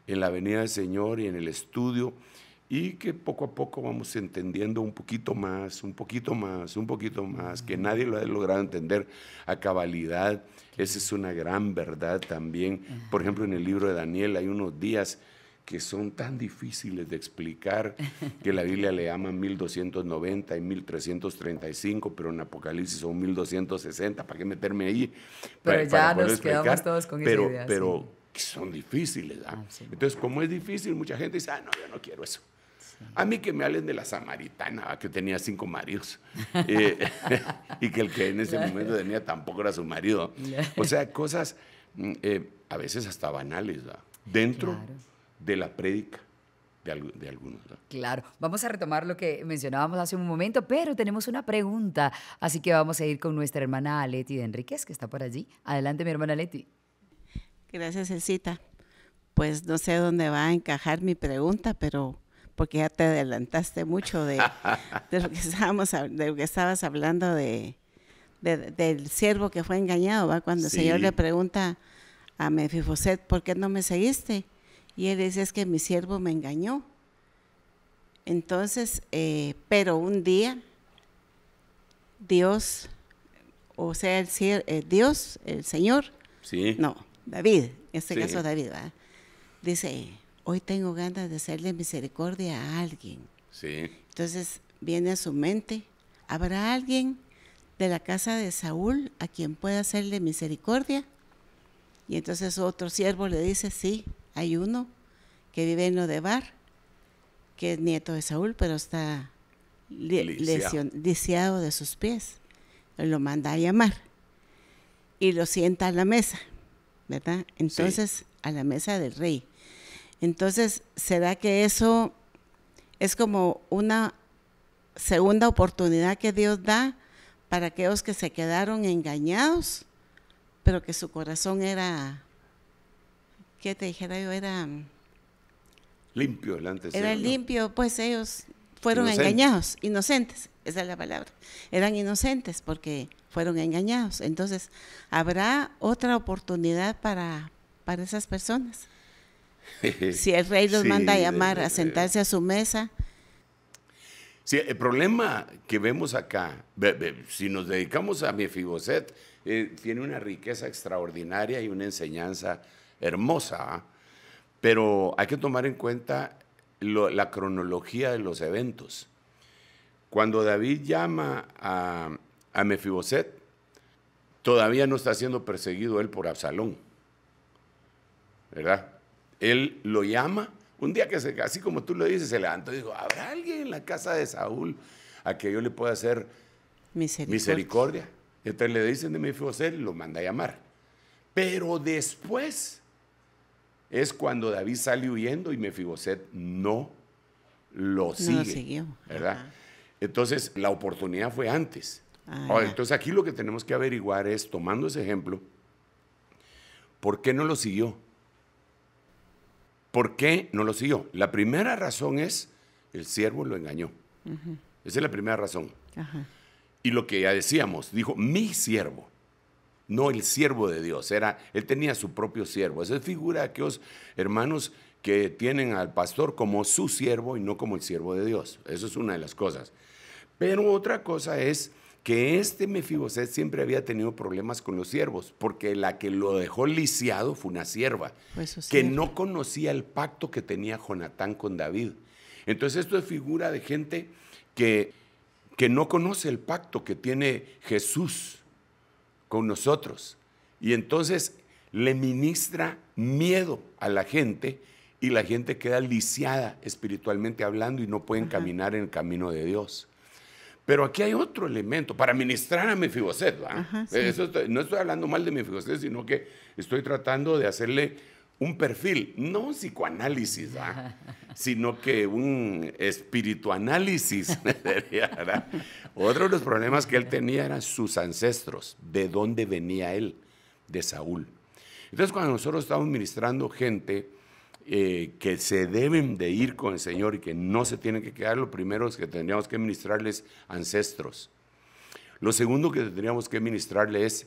en la venida del Señor y en el estudio, y que poco a poco vamos entendiendo un poquito más, que nadie lo ha logrado entender a cabalidad. Esa es una gran verdad también. Por ejemplo, en el libro de Daniel hay unos días que son tan difíciles de explicar, que la Biblia le llama 1290 y 1335, pero en Apocalipsis son 1260. ¿Para qué meterme ahí? Pero ya nos quedamos todos con esa idea. Pero son difíciles, ¿ah? Sí. Entonces, como es difícil, mucha gente dice, no, yo no quiero eso. Sí. A mí que me hablen de la samaritana, que tenía 5 maridos, y que el que en ese momento tenía tampoco era su marido. O sea, cosas a veces hasta banales, ¿verdad? Dentro de la prédica de algunos, ¿verdad? Claro. Vamos a retomar lo que mencionábamos hace un momento, pero tenemos una pregunta, así que vamos a ir con nuestra hermana Leti de Enríquez, que está por allí. Adelante, mi hermana Leti. Gracias, Elcita. Pues no sé dónde va a encajar mi pregunta, pero porque ya te adelantaste mucho de lo que estabas hablando del siervo que fue engañado, ¿va? Cuando el Señor le pregunta a Mefiboset, ¿por qué no me seguiste? Y él dice, es que mi siervo me engañó. Entonces, pero un día, Dios, o sea, Dios, el Señor, David, en este caso David, ¿verdad? Dice, hoy tengo ganas de hacerle misericordia a alguien. Sí. Entonces viene a su mente, ¿habrá alguien de la casa de Saúl a quien pueda hacerle misericordia? Y entonces otro siervo le dice, sí, hay uno que vive en Lodebar, que es nieto de Saúl, pero está lisiado de sus pies. Lo manda a llamar y lo sienta a la mesa, ¿verdad? Entonces, a la mesa del rey. Entonces, ¿será que eso es como una segunda oportunidad que Dios da para aquellos que se quedaron engañados, pero que su corazón era, ¿qué te dijera yo? Era limpio delante del Señor. Era limpio, pues ellos fueron engañados, inocentes, esa es la palabra. Eran inocentes porque fueron engañados. Entonces, ¿habrá otra oportunidad para esas personas? Si el rey los manda a llamar, a sentarse a su mesa. Sí, el problema que vemos acá, si nos dedicamos a Mefiboset, tiene una riqueza extraordinaria y una enseñanza hermosa, pero hay que tomar en cuenta la cronología de los eventos. Cuando David llama a Mefiboset, todavía no está siendo perseguido él por Absalón, ¿verdad? Él lo llama, un día que así como tú lo dices, se levantó y dijo, ¿habrá alguien en la casa de Saúl a que yo le pueda hacer misericordia? Entonces le dicen de Mefiboset, lo manda a llamar. Pero después es cuando David sale huyendo y Mefiboset no lo sigue. No lo siguió. ¿Verdad? Ajá. Entonces la oportunidad fue antes. Entonces aquí lo que tenemos que averiguar es, tomando ese ejemplo, ¿por qué no lo siguió? ¿Por qué no lo siguió? La primera razón es, el siervo lo engañó. Esa es la primera razón. Y lo que ya decíamos, dijo, mi siervo, no el siervo de Dios. Él tenía su propio siervo. Esa es figura de aquellos hermanos que tienen al pastor como su siervo y no como el siervo de Dios. Eso es una de las cosas. Pero otra cosa es que este Mefiboset siempre había tenido problemas con los siervos, porque la que lo dejó lisiado fue una sierva, que no conocía el pacto que tenía Jonatán con David. Entonces esto es figura de gente que no conoce el pacto que tiene Jesús con nosotros. Y entonces le ministra miedo a la gente y la gente queda lisiada espiritualmente hablando y no pueden caminar en el camino de Dios. Pero aquí hay otro elemento para ministrar a Mefiboset, ¿va? Sí. No estoy hablando mal de Mefiboset, sino que estoy tratando de hacerle un perfil, no un psicoanálisis, ¿va? Sino que un espirituanálisis. Otro de los problemas que él tenía eran sus ancestros, de dónde venía él, de Saúl. Entonces, cuando nosotros estamos ministrando gente que se deben de ir con el Señor y que no se tienen que quedar, lo primero es que tendríamos que ministrarles ancestros. Lo segundo que tendríamos que ministrarles es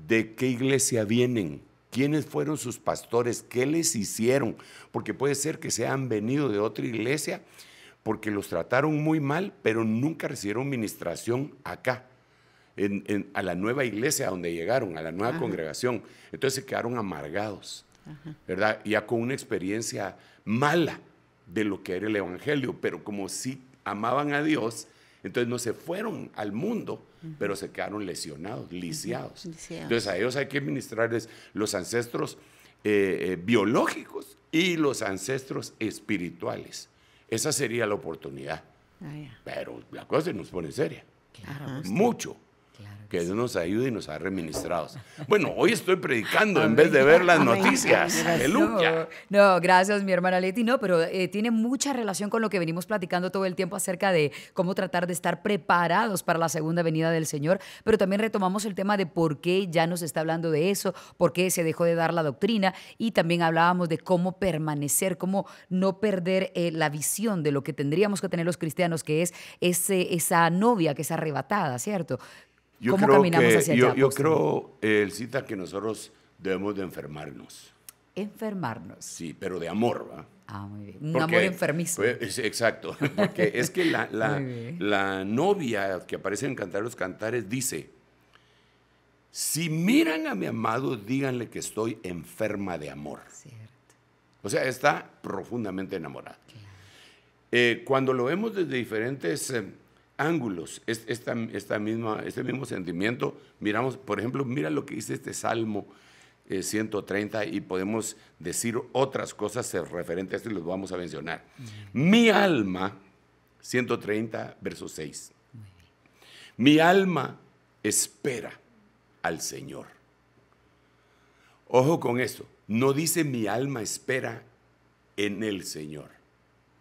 de qué iglesia vienen, quiénes fueron sus pastores, qué les hicieron, porque puede ser que se han venido de otra iglesia porque los trataron muy mal, pero nunca recibieron ministración acá, a la nueva iglesia donde llegaron, a la nueva congregación. Entonces se quedaron amargados, ¿verdad? Ya con una experiencia mala de lo que era el evangelio, pero como sí amaban a Dios, entonces no se fueron al mundo, pero se quedaron lesionados, lisiados. Entonces a ellos hay que ministrarles los ancestros biológicos y los ancestros espirituales. Esa sería la oportunidad. Pero la cosa se nos pone seria. Claro, mucho. Que Dios nos ayude y nos haga ministrados. Bueno, hoy estoy predicando en vez de ver las noticias. Aleluya. No, gracias, mi hermana Leti. No, pero tiene mucha relación con lo que venimos platicando todo el tiempo acerca de cómo tratar de estar preparados para la segunda venida del Señor. Pero también retomamos el tema de por qué ya nos está hablando de eso, por qué se dejó de dar la doctrina. Y también hablábamos de cómo permanecer, cómo no perder la visión de lo que tendríamos que tener los cristianos, que es esa novia que es arrebatada, ¿cierto? ¿Cómo caminamos hacia allá? Yo creo, Elcita, que nosotros debemos de enfermarnos. Enfermarnos. Sí, pero de amor, ¿va? Ah, muy bien. Un amor enfermizo. Exacto, porque es que la novia que aparece en Cantar los Cantares dice, si miran a mi amado, díganle que estoy enferma de amor. Cierto. O sea, está profundamente enamorada. Claro. Cuando lo vemos desde diferentes ángulos, este mismo sentimiento, miramos, por ejemplo, mira lo que dice este Salmo 130 y podemos decir otras cosas referentes a esto y los vamos a mencionar. Mi alma, 130, verso 6. Mi alma espera al Señor. Ojo con esto, no dice mi alma espera en el Señor.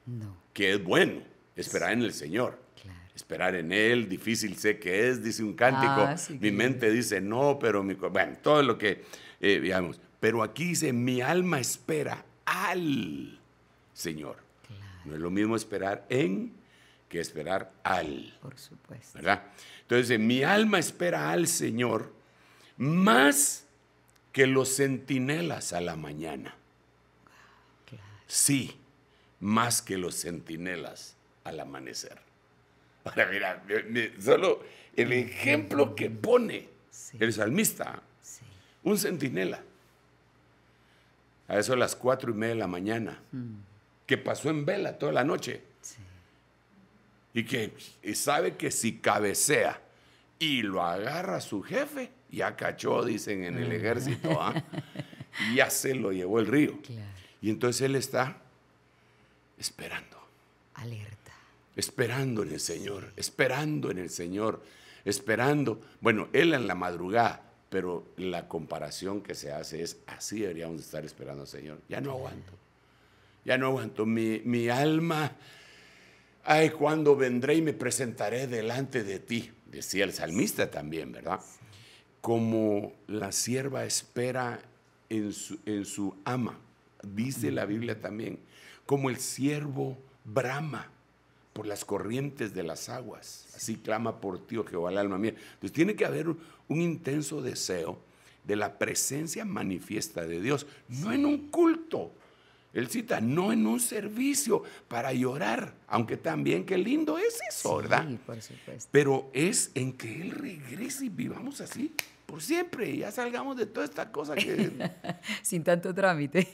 No. Que es bueno, esperar en el Señor. Esperar en Él, difícil sé que es, dice un cántico, sí, mi mente dice no, pero bueno, todo lo que digamos. Pero aquí dice, mi alma espera al Señor. Claro. No es lo mismo esperar en que esperar al. Por supuesto. ¿Verdad? Entonces, mi alma espera al Señor más que los centinelas a la mañana. Claro. Sí, más que los centinelas al amanecer. Ahora mira, solo el ejemplo que pone el salmista, un centinela, a eso a las 4:30 de la mañana, que pasó en vela toda la noche, y que sabe que si cabecea y lo agarra su jefe, ya cachó, dicen en el ejército, y ya se lo llevó el río. Claro. Y entonces él está esperando. Alerta. Esperando en el Señor, esperando en el Señor, esperando. Bueno, él en la madrugada, pero la comparación que se hace es, así deberíamos estar esperando al Señor. Ya no aguanto, mi alma, ay, cuando vendré y me presentaré delante de ti, decía el salmista también, ¿verdad? Como la sierva espera en su ama, dice la Biblia también, como el siervo brama por las corrientes de las aguas, así clama por ti, oh Jehová, el alma mía. Entonces tiene que haber un intenso deseo de la presencia manifiesta de Dios, no en un culto, Él cita, no en un servicio para llorar, aunque también qué lindo es eso, ¿verdad? Sí, por supuesto. Pero es en que Él regrese y vivamos así por siempre, ya salgamos de toda esta cosa que... Sin tanto trámite.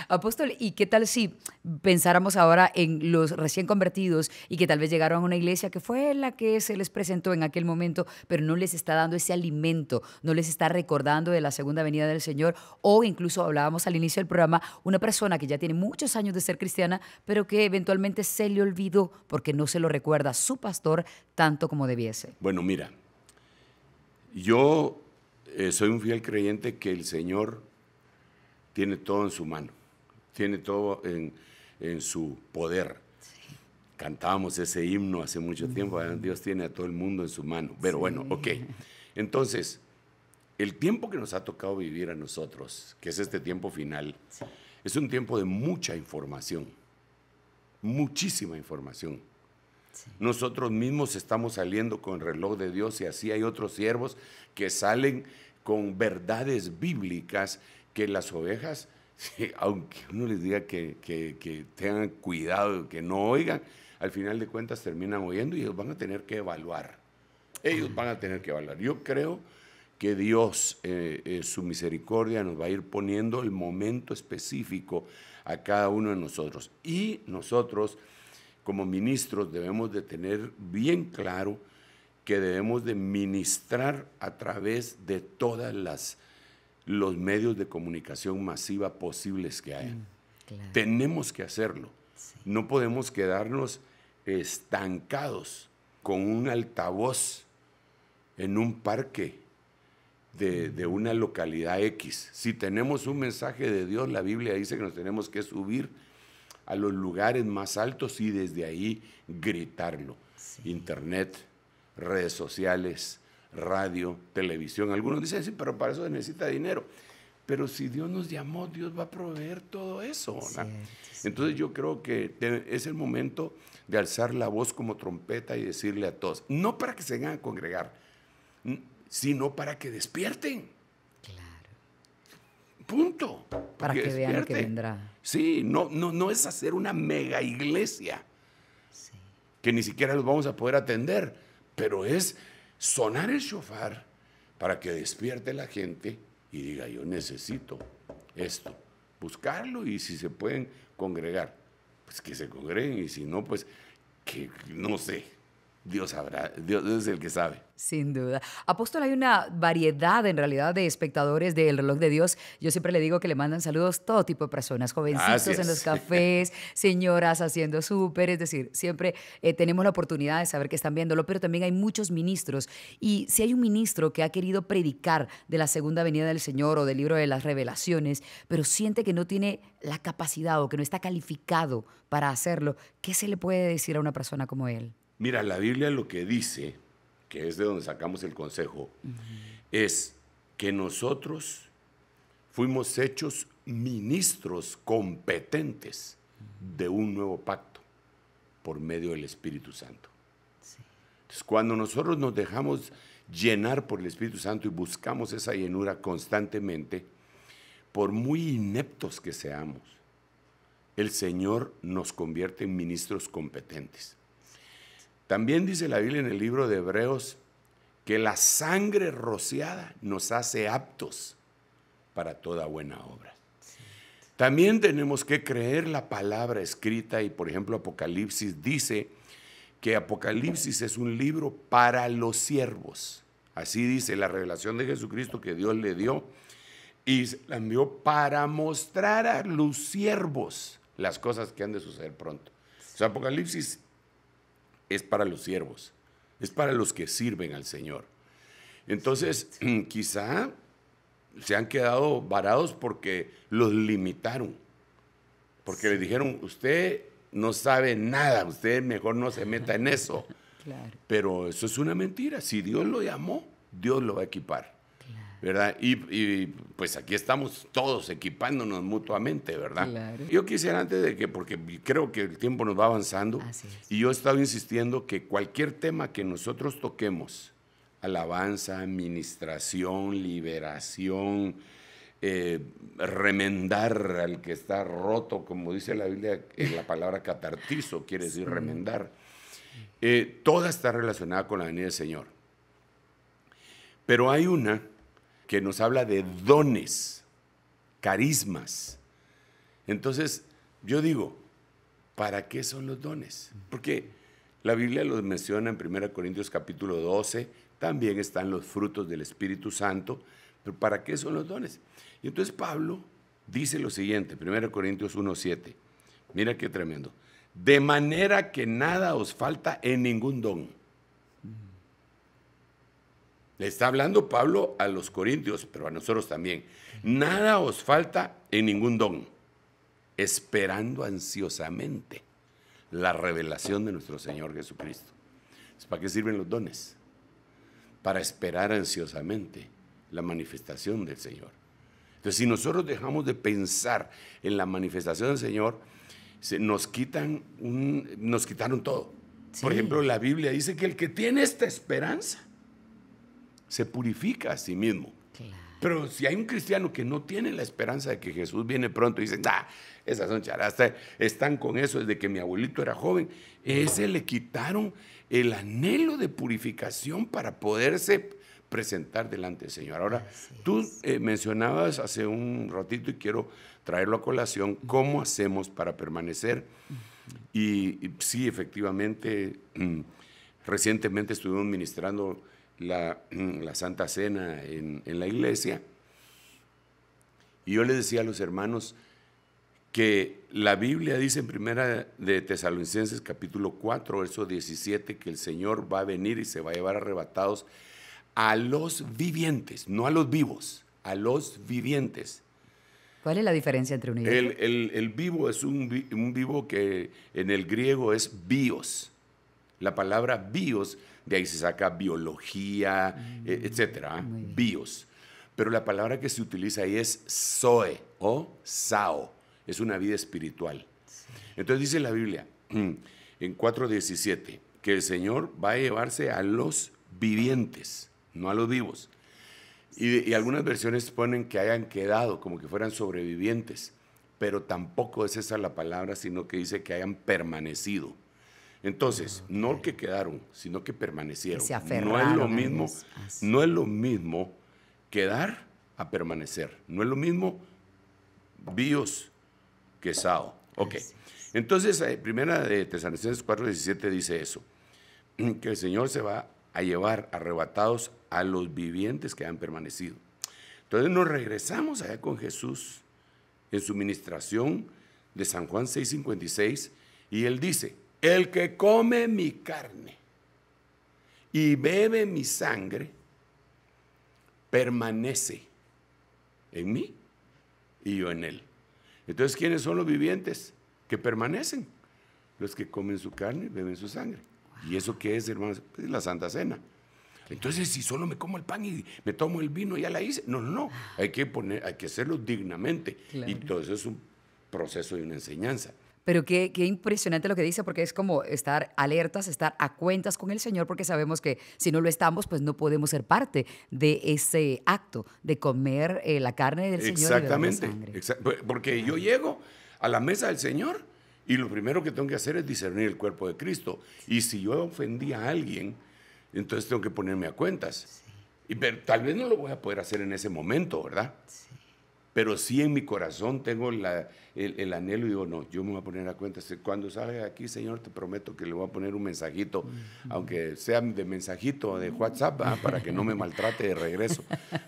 Apóstol, ¿y qué tal si pensáramos ahora en los recién convertidos y que tal vez llegaron a una iglesia que fue la que se les presentó en aquel momento, pero no les está dando ese alimento, no les está recordando de la segunda venida del Señor? O incluso hablábamos al inicio del programa, una persona que ya tiene muchos años de ser cristiana, pero que eventualmente se le olvidó porque no se lo recuerda a su pastor tanto como debiese. Bueno, mira, yo soy un fiel creyente que el Señor tiene todo en su mano, tiene todo en su poder. Sí. Cantábamos ese himno hace mucho tiempo, Dios tiene a todo el mundo en su mano. Pero sí. Bueno, ok. Entonces, el tiempo que nos ha tocado vivir a nosotros, que es este tiempo final, sí, es un tiempo de mucha información, muchísima información. Sí. Nosotros mismos estamos saliendo con el reloj de Dios y así hay otros siervos que salen con verdades bíblicas que las ovejas, aunque uno les diga que tengan cuidado, que no oigan, al final de cuentas terminan oyendo y ellos van a tener que evaluar. Ellos van a tener que evaluar. Yo creo que Dios, su misericordia, nos va a ir poniendo el momento específico a cada uno de nosotros. Y nosotros, como ministros, debemos de tener bien claro que debemos de ministrar a través de todas los medios de comunicación masiva posibles que hayan. Claro. Tenemos que hacerlo. Sí. No podemos quedarnos estancados con un altavoz en un parque de una localidad X. Si tenemos un mensaje de Dios, la Biblia dice que nos tenemos que subir a los lugares más altos y desde ahí gritarlo. Sí. Internet, redes sociales, radio, televisión. Algunos dicen, sí, pero para eso se necesita dinero. Pero si Dios nos llamó, Dios va a proveer todo eso, ¿no? Sí. Entonces yo creo que es el momento de alzar la voz como trompeta y decirle a todos, no para que se vengan a congregar, sino para que despierten. Claro. Punto. Para que vean lo que vendrá. Sí, no es hacer una mega iglesia, sí, que ni siquiera los vamos a poder atender, pero es sonar el shofar para que despierte la gente y diga, yo necesito esto, buscarlo, y si se pueden congregar, pues que se congreguen, y si no, pues que no sé, Dios sabrá, Dios es el que sabe. Sin duda. Apóstol, hay una variedad en realidad de espectadores del Reloj de Dios. Yo siempre le digo que le mandan saludos todo tipo de personas, jovencitos Gracias. En los cafés, señoras haciendo súper, es decir, siempre tenemos la oportunidad de saber que están viéndolo, pero también hay muchos ministros. Y si hay un ministro que ha querido predicar de la segunda venida del Señor o del libro de las Revelaciones, pero siente que no tiene la capacidad o que no está calificado para hacerlo, ¿qué se le puede decir a una persona como él? Mira, la Biblia lo que dice, que es de donde sacamos el consejo, es que nosotros fuimos hechos ministros competentes de un nuevo pacto por medio del Espíritu Santo. Sí. Entonces, cuando nosotros nos dejamos llenar por el Espíritu Santo y buscamos esa llenura constantemente, por muy ineptos que seamos, el Señor nos convierte en ministros competentes. También dice la Biblia en el libro de Hebreos que la sangre rociada nos hace aptos para toda buena obra. Sí. También tenemos que creer la palabra escrita y, por ejemplo, Apocalipsis dice que Apocalipsis es un libro para los siervos. Así dice la revelación de Jesucristo que Dios le dio y la envió para mostrar a los siervos las cosas que han de suceder pronto. O sea, Apocalipsis es para los siervos, es para los que sirven al Señor. Entonces, quizá se han quedado varados porque los limitaron, porque les dijeron, usted no sabe nada, usted mejor no se meta en eso. Claro. Pero eso es una mentira. Si Dios lo llamó, Dios lo va a equipar. ¿Verdad? Y pues aquí estamos todos equipándonos mutuamente, ¿verdad? Claro. Yo quisiera antes de que, porque creo que el tiempo nos va avanzando, y yo he estado insistiendo que cualquier tema que nosotros toquemos, alabanza, administración, liberación, remendar al que está roto, como dice la Biblia, la palabra catartizo quiere decir remendar. Toda está relacionada con la venida del Señor. Pero hay una que nos habla de dones, carismas. Entonces, yo digo, ¿para qué son los dones? Porque la Biblia los menciona en 1 Corintios capítulo 12, también están los frutos del Espíritu Santo, pero ¿para qué son los dones? Y entonces Pablo dice lo siguiente, 1 Corintios 1:7, mira qué tremendo, de manera que nada os falta en ningún don. Le está hablando Pablo a los corintios, pero a nosotros también. Nada os falta en ningún don, esperando ansiosamente la revelación de nuestro Señor Jesucristo. ¿Para qué sirven los dones? Para esperar ansiosamente la manifestación del Señor. Entonces, si nosotros dejamos de pensar en la manifestación del Señor, nos quitaron todo. Sí. Por ejemplo, la Biblia dice que el que tiene esta esperanza se purifica a sí mismo. Claro. Pero si hay un cristiano que no tiene la esperanza de que Jesús viene pronto y dice, esas son charadas, están con eso desde que mi abuelito era joven, ese le quitaron el anhelo de purificación para poderse presentar delante del Señor. Ahora, tú mencionabas hace un ratito y quiero traerlo a colación, ¿cómo hacemos para permanecer? Y sí, efectivamente, recientemente estuvimos ministrando la Santa Cena en la iglesia, y yo les decía a los hermanos que la Biblia dice en 1 de Tesalonicenses capítulo 4, verso 17, que el Señor va a venir y se va a llevar arrebatados a los vivientes, no a los vivos, a los vivientes. ¿Cuál es la diferencia entre uno y otro? El vivo es un vivo que en el griego es bios. La palabra bios, de ahí se saca biología, etcétera, bios. Pero la palabra que se utiliza ahí es zoe o sao, es una vida espiritual. Sí. Entonces dice la Biblia en 4:17 que el Señor va a llevarse a los vivientes, no a los vivos. Y algunas versiones ponen que hayan quedado, como que fueran sobrevivientes, pero tampoco es esa la palabra, sino que dice que hayan permanecido. Entonces, no que quedaron, sino que permanecieron. Que se aferraron. No es lo mismo quedar a permanecer. No es lo mismo bios que sao. Ok. Entonces, primera de Tesalonicenses 4:17 dice eso, que el Señor se va a llevar arrebatados a los vivientes que han permanecido. Entonces nos regresamos allá con Jesús en su ministración de San Juan 6:56, y Él dice, el que come mi carne y bebe mi sangre, permanece en mí y yo en él. Entonces, ¿quiénes son los vivientes que permanecen? Los que comen su carne y beben su sangre. Wow. ¿Y eso qué es, hermanos? Pues la Santa Cena. Entonces, si solo me como el pan y me tomo el vino, ya la hice. No. Hay que hacerlo dignamente. Claro. Y todo eso es un proceso y una enseñanza. Pero qué impresionante lo que dice, porque es como estar alertas, estar a cuentas con el Señor, porque sabemos que si no lo estamos, pues no podemos ser parte de ese acto de comer la carne del Señor. Exactamente, y la sangre. Porque yo llego a la mesa del Señor y lo primero que tengo que hacer es discernir el cuerpo de Cristo. Y si yo ofendí a alguien, entonces tengo que ponerme a cuentas. Sí. Pero tal vez no lo voy a poder hacer en ese momento, ¿verdad? Sí. Pero sí en mi corazón tengo el anhelo y digo, no, yo me voy a poner a cuenta. Cuando salga de aquí, Señor, te prometo que le voy a poner un mensajito, aunque sea de mensajito o de WhatsApp, para que no me maltrate de regreso.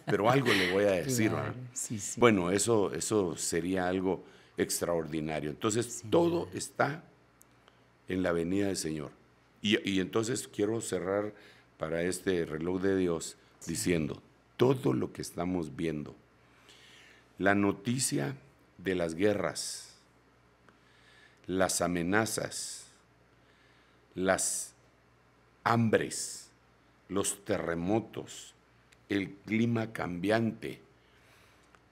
Pero algo le voy a decir. Claro, sí. Bueno, eso sería algo extraordinario. Entonces, todo está en la venida del Señor. Y entonces quiero cerrar para este reloj de Dios diciendo, todo lo que estamos viendo, la noticia de las guerras, las amenazas, las hambres, los terremotos, el clima cambiante,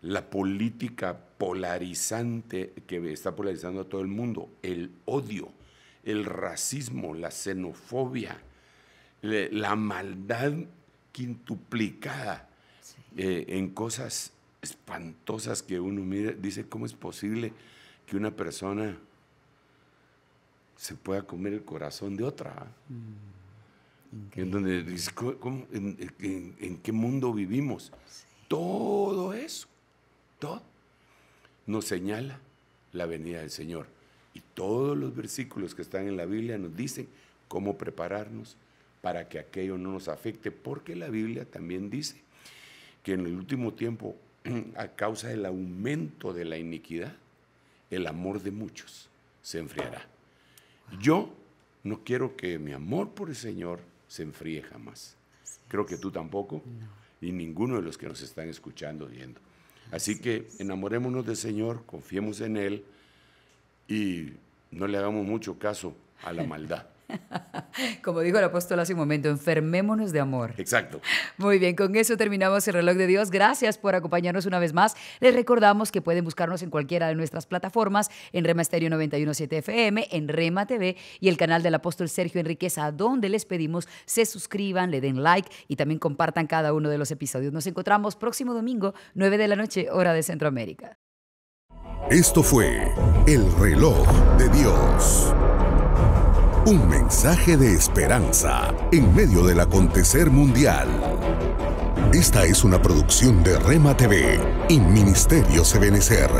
la política polarizante que está polarizando a todo el mundo, el odio, el racismo, la xenofobia, la maldad quintuplicada en cosas espantosas que uno mira, dice, ¿cómo es posible que una persona se pueda comer el corazón de otra? En donde dice, ¿en qué mundo vivimos? Sí. Todo eso, todo, nos señala la venida del Señor. Y todos los versículos que están en la Biblia nos dicen cómo prepararnos para que aquello no nos afecte, porque la Biblia también dice que en el último tiempo, a causa del aumento de la iniquidad, el amor de muchos se enfriará. Yo no quiero que mi amor por el Señor se enfríe jamás. Creo que tú tampoco, y ninguno de los que nos están escuchando, viendo. Así que enamorémonos del Señor, confiemos en Él y no le hagamos mucho caso a la maldad. Como dijo el apóstol hace un momento, enfermémonos de amor. Exacto. Muy bien, con eso terminamos el reloj de Dios. Gracias por acompañarnos una vez más. Les recordamos que pueden buscarnos en cualquiera de nuestras plataformas, en Rema Estéreo 91.7 FM, en Rema TV y el canal del apóstol Sergio Enríquez, a donde les pedimos se suscriban, le den like y también compartan cada uno de los episodios. Nos encontramos próximo domingo, 9 de la noche, hora de Centroamérica. Esto fue El Reloj de Dios. Un mensaje de esperanza en medio del acontecer mundial. Esta es una producción de Rema TV y Ministerios Ebenecer.